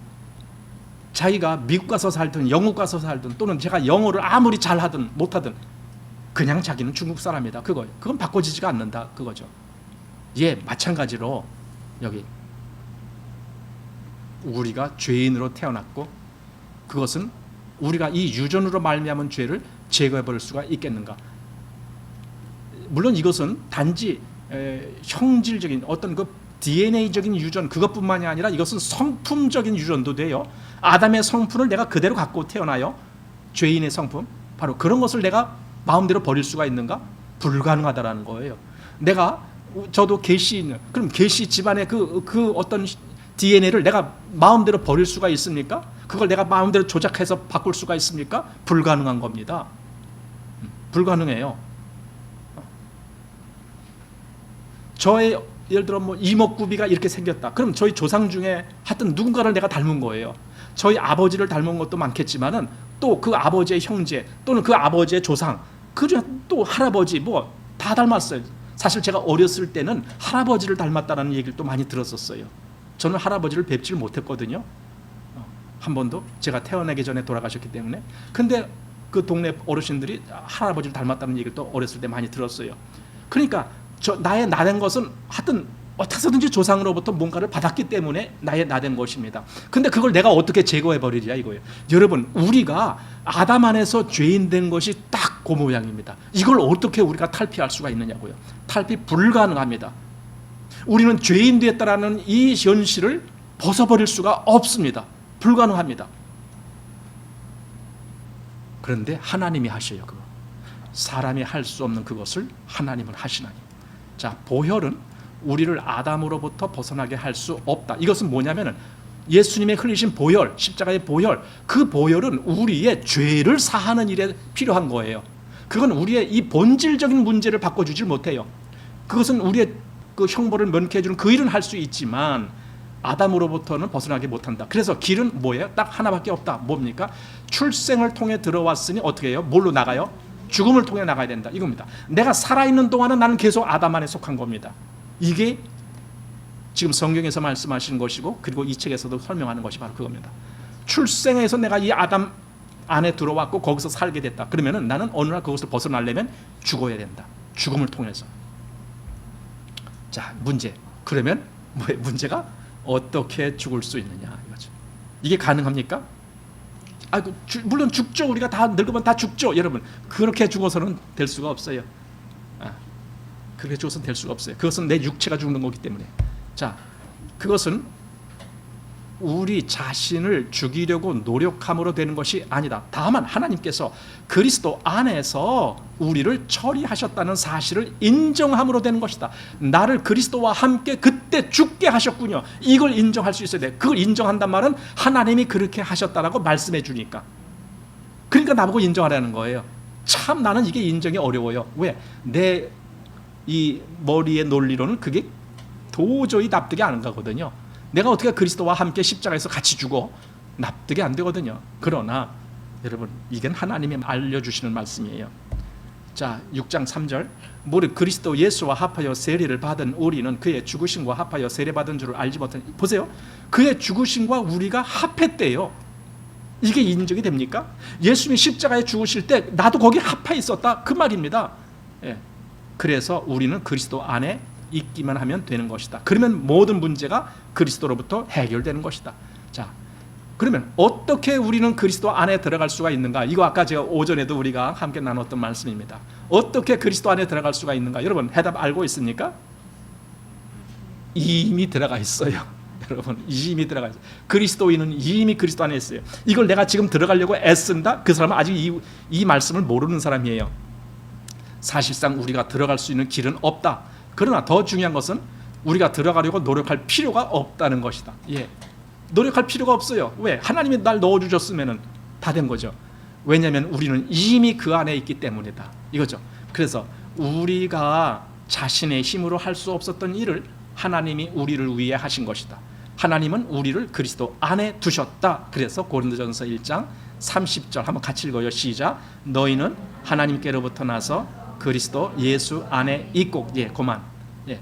Speaker 1: 자기가 미국 가서 살든 영국 가서 살든 또는 제가 영어를 아무리 잘하든 못하든 그냥 자기는 중국 사람이다 그거예요. 그건 바꿔지지가 않는다 그거죠. 예, 마찬가지로 여기 우리가 죄인으로 태어났고 그것은 우리가 이 유전으로 말미암은 죄를 제거해 버릴 수가 있겠는가? 물론 이것은 단지 형질적인 어떤 그 DNA적인 유전 그것뿐만이 아니라 이것은 성품적인 유전도 돼요. 아담의 성품을 내가 그대로 갖고 태어나요. 죄인의 성품 바로 그런 것을 내가 마음대로 버릴 수가 있는가? 불가능하다라는 거예요. 저도 계시 그럼 계시 집안의 그 어떤 DNA를 내가 마음대로 버릴 수가 있습니까? 그걸 내가 마음대로 조작해서 바꿀 수가 있습니까? 불가능한 겁니다. 불가능해요. 저의 예를 들어 뭐 이목구비가 이렇게 생겼다. 그럼 저희 조상 중에 하여튼 누군가를 내가 닮은 거예요. 저희 아버지를 닮은 것도 많겠지만은 또 그 아버지의 형제 또는 그 아버지의 조상 그중 또 할아버지 뭐 다 닮았어요. 사실 제가 어렸을 때는 할아버지를 닮았다라는 얘기를 또 많이 들었었어요. 저는 할아버지를 뵙지를 못했거든요. 한 번도 제가 태어나기 전에 돌아가셨기 때문에. 근데 그 동네 어르신들이 할아버지를 닮았다는 얘기를 또 어렸을 때 많이 들었어요. 그러니까 나의 나된 것은 하여튼 어떻게 해서든지 조상으로부터 뭔가를 받았기 때문에 나의 나된 것입니다. 근데 그걸 내가 어떻게 제거해버리랴 이거예요. 여러분 우리가 아담 안에서 죄인 된 것이 딱 그 모양입니다. 이걸 어떻게 우리가 탈피할 수가 있느냐고요. 탈피 불가능합니다. 우리는 죄인 됐다라는 이 현실을 벗어버릴 수가 없습니다. 불가능합니다. 그런데 하나님이 하셔요. 그거. 사람이 할 수 없는 그것을 하나님은 하시나니. 자, 보혈은 우리를 아담으로부터 벗어나게 할 수 없다. 이것은 뭐냐면은 예수님의 흘리신 보혈, 십자가의 보혈, 그 보혈은 우리의 죄를 사하는 일에 필요한 거예요. 그건 우리의 이 본질적인 문제를 바꿔주질 못해요. 그것은 우리의 그 형벌을 면케 해주는 그 일은 할 수 있지만 아담으로부터는 벗어나게 못한다. 그래서 길은 뭐예요? 딱 하나밖에 없다. 뭡니까? 출생을 통해 들어왔으니 어떻게 해요? 뭘로 나가요? 죽음을 통해 나가야 된다. 이겁니다. 내가 살아있는 동안은 나는 계속 아담 안에 속한 겁니다. 이게 지금 성경에서 말씀하시는 것이고 그리고 이 책에서도 설명하는 것이 바로 그겁니다. 출생에서 내가 이 아담 안에 들어왔고 거기서 살게 됐다. 그러면은 나는 어느 날 그것을 벗어나려면 죽어야 된다. 죽음을 통해서. 자, 문제. 그러면 문제가 어떻게 죽을 수 있느냐 이거죠. 이게 가능합니까? 물론 죽죠. 우리가 다 늙으면 다 죽죠. 여러분 그렇게 죽어서는 될 수가 없어요. 그렇게 죽어서는 될 수가 없어요. 그것은 내 육체가 죽는 거기 때문에. 자, 그것은 우리 자신을 죽이려고 노력함으로 되는 것이 아니다. 다만 하나님께서 그리스도 안에서 우리를 처리하셨다는 사실을 인정함으로 되는 것이다. 나를 그리스도와 함께 그때 죽게 하셨군요. 이걸 인정할 수 있어야 돼. 그걸 인정한단 말은 하나님이 그렇게 하셨다라고 말씀해 주니까. 그러니까 나보고 인정하라는 거예요. 참 나는 이게 인정이 어려워요. 왜? 내 이 머리의 논리로는 그게 도저히 납득이 안 가거든요. 내가 어떻게 그리스도와 함께 십자가에서 같이 죽어? 납득이 안 되거든요. 그러나 여러분, 이건 하나님이 알려주시는 말씀이에요. 자, 6장 3절, 무릇 그리스도 예수와 합하여 세례를 받은 우리는 그의 죽으심과 합하여 세례받은 줄을 알지 못하니. 보세요, 그의 죽으심과 우리가 합했대요. 이게 인정이 됩니까? 예수님이 십자가에 죽으실 때 나도 거기 합해 있었다, 그 말입니다. 예. 그래서 우리는 그리스도 안에 있기만 하면 되는 것이다. 그러면 모든 문제가 그리스도로부터 해결되는 것이다. 자, 그러면 어떻게 우리는 그리스도 안에 들어갈 수가 있는가? 이거 아까 제가 오전에도 우리가 함께 나눴던 말씀입니다. 어떻게 그리스도 안에 들어갈 수가 있는가? 여러분 해답 알고 있습니까? 이미 들어가 있어요. 여러분 이미 들어가 있어요. 그리스도인은 이미 그리스도 안에 있어요. 이걸 내가 지금 들어가려고 애쓴다? 그 사람은 아직 이 말씀을 모르는 사람이에요. 사실상 우리가 들어갈 수 있는 길은 없다. 그러나 더 중요한 것은 우리가 들어가려고 노력할 필요가 없다는 것이다. 예, 노력할 필요가 없어요. 왜? 하나님이 날 넣어주셨으면 다 된 거죠. 왜냐하면 우리는 이미 그 안에 있기 때문이다, 이거죠. 그래서 우리가 자신의 힘으로 할 수 없었던 일을 하나님이 우리를 위해 하신 것이다. 하나님은 우리를 그리스도 안에 두셨다. 그래서 고린도전서 1장 30절 한번 같이 읽어요. 시작. 너희는 하나님께로부터 나서 그리스도 예수 안에 있고. 예, 그만. 예.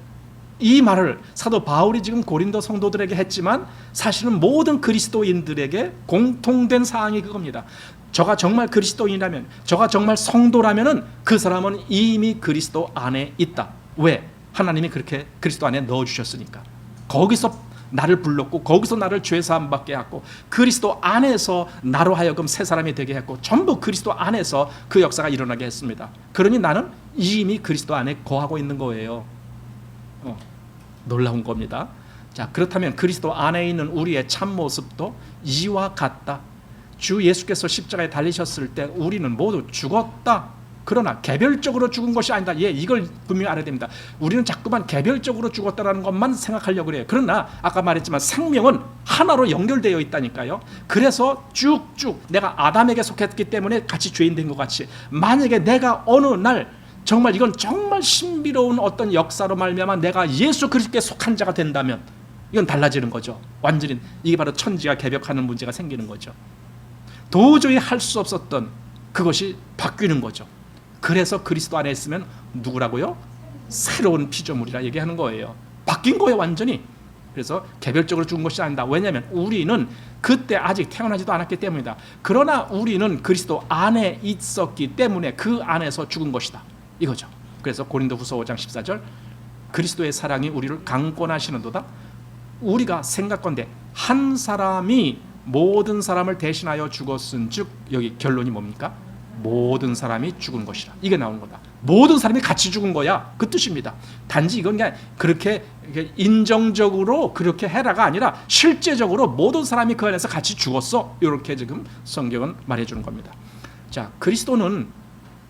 Speaker 1: 이 말을 사도 바울이 지금 고린도 성도들에게 했지만 사실은 모든 그리스도인들에게 공통된 사항이 그겁니다. 저가 정말 그리스도인이라면, 저가 정말 성도라면은 그 사람은 이미 그리스도 안에 있다. 왜? 하나님이 그렇게 그리스도 안에 넣어주셨으니까. 거기서 나를 불렀고, 거기서 나를 죄사함 받게 했고, 그리스도 안에서 나로 하여금 새 사람이 되게 했고, 전부 그리스도 안에서 그 역사가 일어나게 했습니다. 그러니 나는 이미 그리스도 안에 거하고 있는 거예요. 놀라운 겁니다. 자, 그렇다면 그리스도 안에 있는 우리의 참모습도 이와 같다. 주 예수께서 십자가에 달리셨을 때 우리는 모두 죽었다. 그러나 개별적으로 죽은 것이 아니다. 예, 이걸 분명히 알아야 됩니다. 우리는 자꾸만 개별적으로 죽었다는 것만 생각하려고 그래요. 그러나 아까 말했지만 생명은 하나로 연결되어 있다니까요. 그래서 쭉쭉 내가 아담에게 속했기 때문에 같이 죄인 된 것 같이, 만약에 내가 어느 날 정말 이건 정말 신비로운 어떤 역사로 말미암아 내가 예수 그리스도께 속한 자가 된다면 이건 달라지는 거죠. 완전히 이게 바로 천지가 개벽하는 문제가 생기는 거죠. 도저히 할 수 없었던 그것이 바뀌는 거죠. 그래서 그리스도 안에 있으면 누구라고요? 새로운 피조물이라 얘기하는 거예요. 바뀐 거예요, 완전히. 그래서 개별적으로 죽은 것이 아니다. 왜냐하면 우리는 그때 아직 태어나지도 않았기 때문이다. 그러나 우리는 그리스도 안에 있었기 때문에 그 안에서 죽은 것이다, 이거죠. 그래서 고린도후서 5장 14절, 그리스도의 사랑이 우리를 강권하시는도다. 우리가 생각건대 한 사람이 모든 사람을 대신하여 죽었은즉, 여기 결론이 뭡니까? 모든 사람이 죽은 것이라, 이게 나오는 거다. 모든 사람이 같이 죽은 거야, 그 뜻입니다. 단지 이건 그냥 그렇게 인정적으로 그렇게 해라가 아니라 실제적으로 모든 사람이 그 안에서 같이 죽었어, 이렇게 지금 성경은 말해주는 겁니다. 자, 그리스도는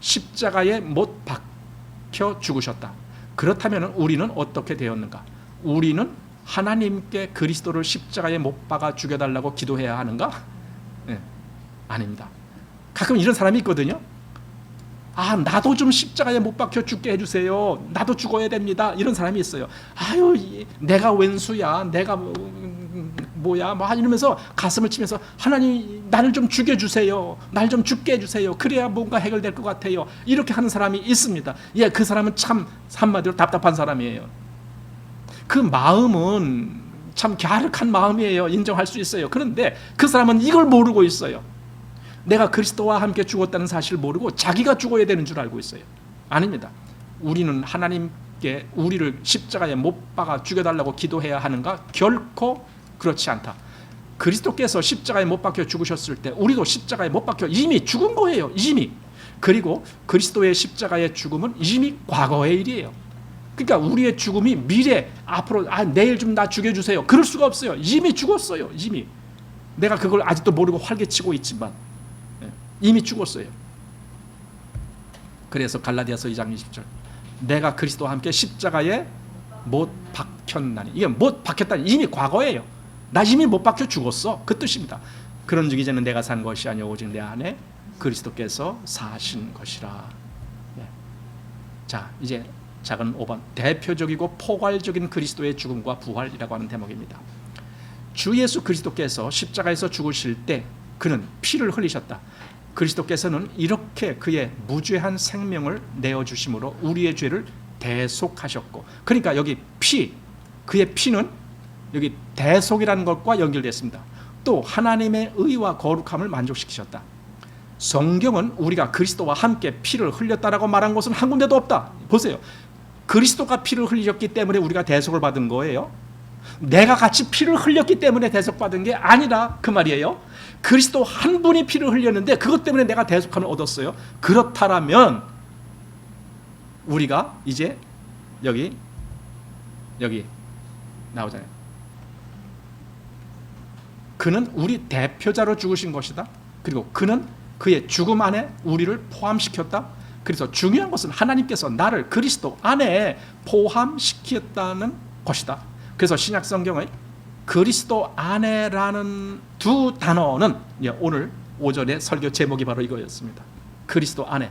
Speaker 1: 십자가에 못 박혀 죽으셨다. 그렇다면 우리는 어떻게 되었는가? 우리는 하나님께 그리스도를 십자가에 못 박아 죽여달라고 기도해야 하는가? 네, 아닙니다. 가끔 이런 사람이 있거든요. 아, 나도 좀 십자가에 못 박혀 죽게 해주세요. 나도 죽어야 됩니다. 이런 사람이 있어요. 아유, 내가 웬수야, 내가 뭐야, 뭐 이러면서 가슴을 치면서 하나님 나를 좀 죽여주세요. 날 좀 죽게 해주세요. 그래야 뭔가 해결될 것 같아요. 이렇게 하는 사람이 있습니다. 예, 그 사람은 참 한마디로 답답한 사람이에요. 그 마음은 참 갸륵한 마음이에요. 인정할 수 있어요. 그런데 그 사람은 이걸 모르고 있어요. 내가 그리스도와 함께 죽었다는 사실을 모르고 자기가 죽어야 되는 줄 알고 있어요. 아닙니다. 우리는 하나님께 우리를 십자가에 못 박아 죽여달라고 기도해야 하는가? 결코 그렇지 않다. 그리스도께서 십자가에 못 박혀 죽으셨을 때 우리도 십자가에 못 박혀 이미 죽은 거예요. 이미. 그리고 그리스도의 십자가의 죽음은 이미 과거의 일이에요. 그러니까 우리의 죽음이 미래, 앞으로 내일 좀 나 죽여주세요, 그럴 수가 없어요. 이미 죽었어요. 이미. 내가 그걸 아직도 모르고 활개치고 있지만 이미 죽었어요. 그래서 갈라디아서 2장 20절, 내가 그리스도와 함께 십자가에 못 박혔나니, 이게 못 박혔다니 이미 과거예요. 나 이미 못 박혀 죽었어, 그 뜻입니다. 그런즉 이제는 내가 산 것이 아니오 오직 내 안에 그리스도께서 사신 것이라. 자, 이제 작은 5번, 대표적이고 포괄적인 그리스도의 죽음과 부활이라고 하는 대목입니다. 주 예수 그리스도께서 십자가에서 죽으실 때 그는 피를 흘리셨다. 그리스도께서는 이렇게 그의 무죄한 생명을 내어주심으로 우리의 죄를 대속하셨고, 그러니까 여기 피, 그의 피는 여기 대속이라는 것과 연결됐습니다. 또 하나님의 의와 거룩함을 만족시키셨다. 성경은 우리가 그리스도와 함께 피를 흘렸다라고 말한 것은 한 군데도 없다. 보세요. 그리스도가 피를 흘리셨기 때문에 우리가 대속을 받은 거예요. 내가 같이 피를 흘렸기 때문에 대속받은 게 아니라 그 말이에요. 그리스도 한 분이 피를 흘렸는데 그것 때문에 내가 대속함을 얻었어요. 그렇다면 우리가 이제 여기 나오잖아요. 그는 우리 대표자로 죽으신 것이다. 그리고 그는 그의 죽음 안에 우리를 포함시켰다. 그래서 중요한 것은 하나님께서 나를 그리스도 안에 포함시켰다는 것이다. 그래서 신약 성경의 그리스도 안에라는 두 단어는 오늘 오전에 설교 제목이 바로 이거였습니다. 그리스도 안에,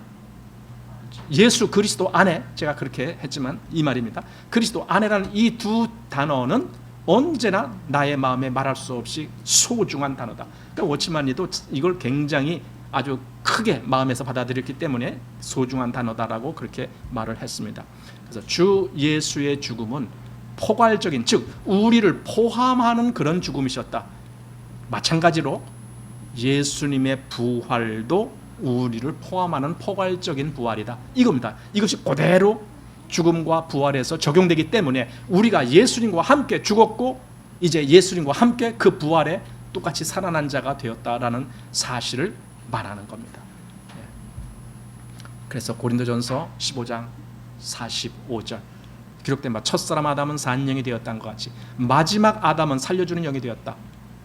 Speaker 1: 예수 그리스도 안에, 제가 그렇게 했지만 이 말입니다. 그리스도 안에라는 이 두 단어는 언제나 나의 마음에 말할 수 없이 소중한 단어다. 그러니까 워치만리도 이걸 굉장히 아주 크게 마음에서 받아들였기 때문에 소중한 단어다라고 그렇게 말을 했습니다. 그래서 주 예수의 죽음은 포괄적인, 즉 우리를 포함하는 그런 죽음이셨다. 마찬가지로 예수님의 부활도 우리를 포함하는 포괄적인 부활이다. 이겁니다. 이것이 그대로 죽음과 부활에서 적용되기 때문에 우리가 예수님과 함께 죽었고 이제 예수님과 함께 그 부활에 똑같이 살아난 자가 되었다라는 사실을 말하는 겁니다. 그래서 고린도전서 15장 45절 기록된 바 첫사람 아담은 산 영이 되었다는 것 같이 마지막 아담은 살려주는 영이 되었다.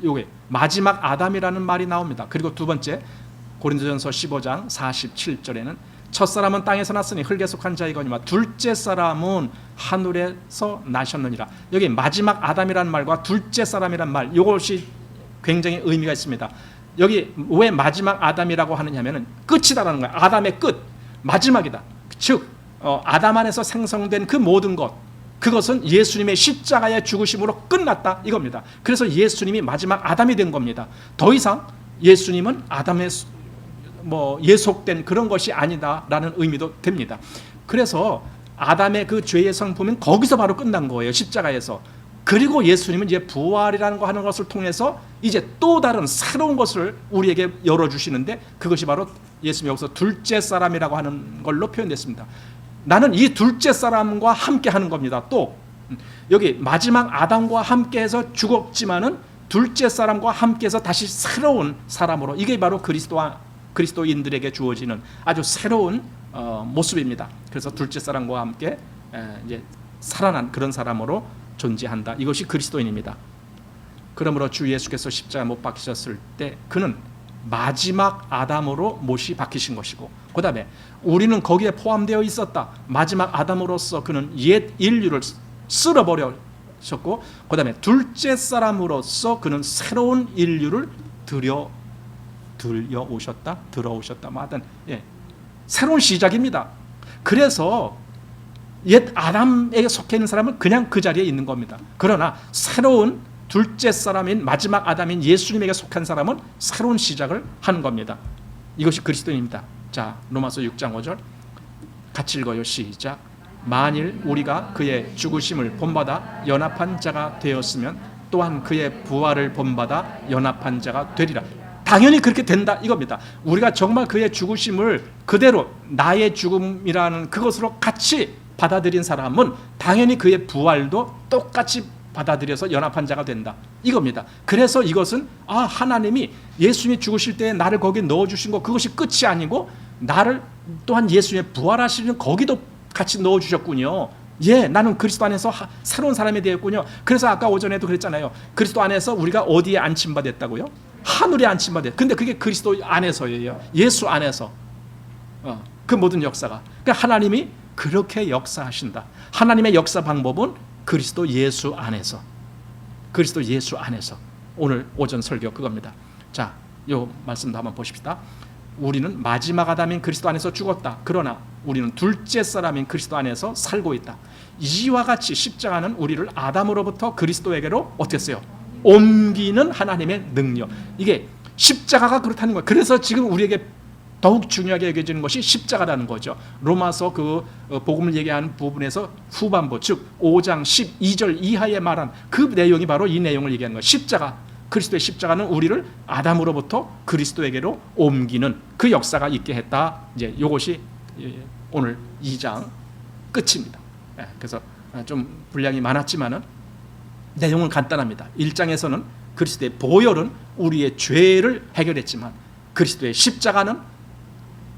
Speaker 1: 이게 마지막 아담이라는 말이 나옵니다. 그리고 두 번째 고린도전서 15장 47절에는 첫사람은 땅에서 났으니 흙에 속한 자이거니와 둘째 사람은 하늘에서 나셨느니라. 여기 마지막 아담이라는 말과 둘째 사람이라는 말, 이것이 굉장히 의미가 있습니다. 여기 왜 마지막 아담이라고 하느냐면은 끝이다라는 거예요. 아담의 끝, 마지막이다. 즉 아담 안에서 생성된 그 모든 것, 그것은 예수님의 십자가의 죽으심으로 끝났다 이겁니다. 그래서 예수님이 마지막 아담이 된 겁니다. 더 이상 예수님은 아담의 예속된 그런 것이 아니다라는 의미도 됩니다. 그래서 아담의 그 죄의 성품은 거기서 바로 끝난 거예요. 십자가에서. 그리고 예수님은 이제 부활이라는 거 하는 것을 통해서 이제 또 다른 새로운 것을 우리에게 열어주시는데 그것이 바로 예수님 여기서 둘째 사람이라고 하는 걸로 표현됐습니다. 나는 이 둘째 사람과 함께 하는 겁니다. 또 여기 마지막 아담과 함께해서 죽었지만은 둘째 사람과 함께해서 다시 새로운 사람으로, 이게 바로 그리스도인들에게 주어지는 아주 새로운 모습입니다. 그래서 둘째 사람과 함께 이제 살아난 그런 사람으로 존재한다. 이것이 그리스도인입니다. 그러므로 주 예수께서 십자가 못 박히셨을 때 그는 마지막 아담으로 못이 박히신 것이고, 그 다음에 우리는 거기에 포함되어 있었다. 마지막 아담으로서 그는 옛 인류를 쓸어버렸고, 그 다음에 둘째 사람으로서 그는 새로운 인류를 들어오셨다. 하여튼 새로운 시작입니다. 그래서 옛 아담에게 속해 있는 사람은 그냥 그 자리에 있는 겁니다. 그러나 새로운 둘째 사람인 마지막 아담인 예수님에게 속한 사람은 새로운 시작을 하는 겁니다. 이것이 그리스도인입니다. 자, 로마서 6장 5절 같이 읽어요. 시작. 만일 우리가 그의 죽으심을 본받아 연합한 자가 되었으면 또한 그의 부활을 본받아 연합한 자가 되리라. 당연히 그렇게 된다 이겁니다. 우리가 정말 그의 죽으심을 그대로 나의 죽음이라는 그것으로 같이 받아들인 사람은 당연히 그의 부활도 똑같이 받아들여서 연합한 자가 된다 이겁니다. 그래서 이것은 하나님이 예수님이 죽으실 때 나를 거기에 넣어주신 거, 그것이 끝이 아니고 나를 또한 예수님의 부활하시는 거기도 같이 넣어주셨군요. 예, 나는 그리스도 안에서 새로운 사람이 되었군요. 그래서 아까 오전에도 그랬잖아요. 그리스도 안에서 우리가 어디에 안침받았다고요? 하늘에 안침받았어요. 근데 그게 그리스도 안에서예요. 예수 안에서. 그 모든 역사가. 그러니까 하나님이 그렇게 역사하신다. 하나님의 역사 방법은 그리스도 예수 안에서. 그리스도 예수 안에서. 오늘 오전 설교 그겁니다. 자, 요 말씀도 한번 보십시다. 우리는 마지막 아담인 그리스도 안에서 죽었다. 그러나 우리는 둘째 사람인 그리스도 안에서 살고 있다. 이와 같이 십자가는 우리를 아담으로부터 그리스도에게로 어떻게 했어요? 옮기는 하나님의 능력. 이게 십자가가 그렇다는 거예요. 그래서 지금 우리에게 더욱 중요하게 여겨지는 것이 십자가라는 거죠. 로마서 그 복음을 얘기하는 부분에서 후반부, 즉 5장 12절 이하에 말한 그 내용이 바로 이 내용을 얘기하는 거예요. 십자가. 그리스도의 십자가는 우리를 아담으로부터 그리스도에게로 옮기는 그 역사가 있게 했다. 이제 이것이 오늘 2장 끝입니다. 그래서 좀 분량이 많았지만은 내용은 간단합니다. 1장에서는 그리스도의 보혈은 우리의 죄를 해결했지만 그리스도의 십자가는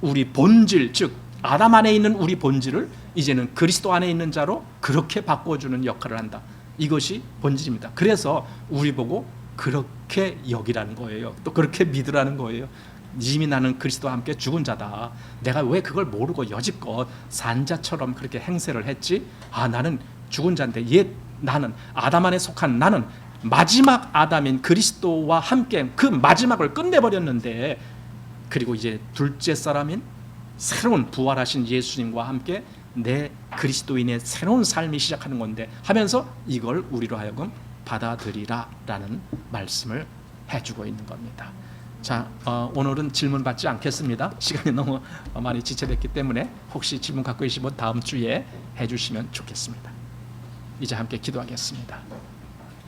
Speaker 1: 우리 본질, 즉 아담 안에 있는 우리 본질을 이제는 그리스도 안에 있는 자로 그렇게 바꿔주는 역할을 한다. 이것이 본질입니다. 그래서 우리 보고 그렇게 여기라는 거예요. 또 그렇게 믿으라는 거예요. 이미 나는 그리스도와 함께 죽은 자다. 내가 왜 그걸 모르고 여지껏 산자처럼 그렇게 행세를 했지? 나는 죽은 자인데 나는 아담 안에 속한 나는 마지막 아담인 그리스도와 함께 그 마지막을 끝내버렸는데, 그리고 이제 둘째 사람인 새로운 부활하신 예수님과 함께 내 그리스도인의 새로운 삶이 시작하는 건데 하면서 이걸 우리로 하여금 받아들이라라는 말씀을 해주고 있는 겁니다. 자, 오늘은 질문 받지 않겠습니다. 시간이 너무 많이 지체됐기 때문에 혹시 질문 갖고 계시면 다음 주에 해주시면 좋겠습니다. 이제 함께 기도하겠습니다.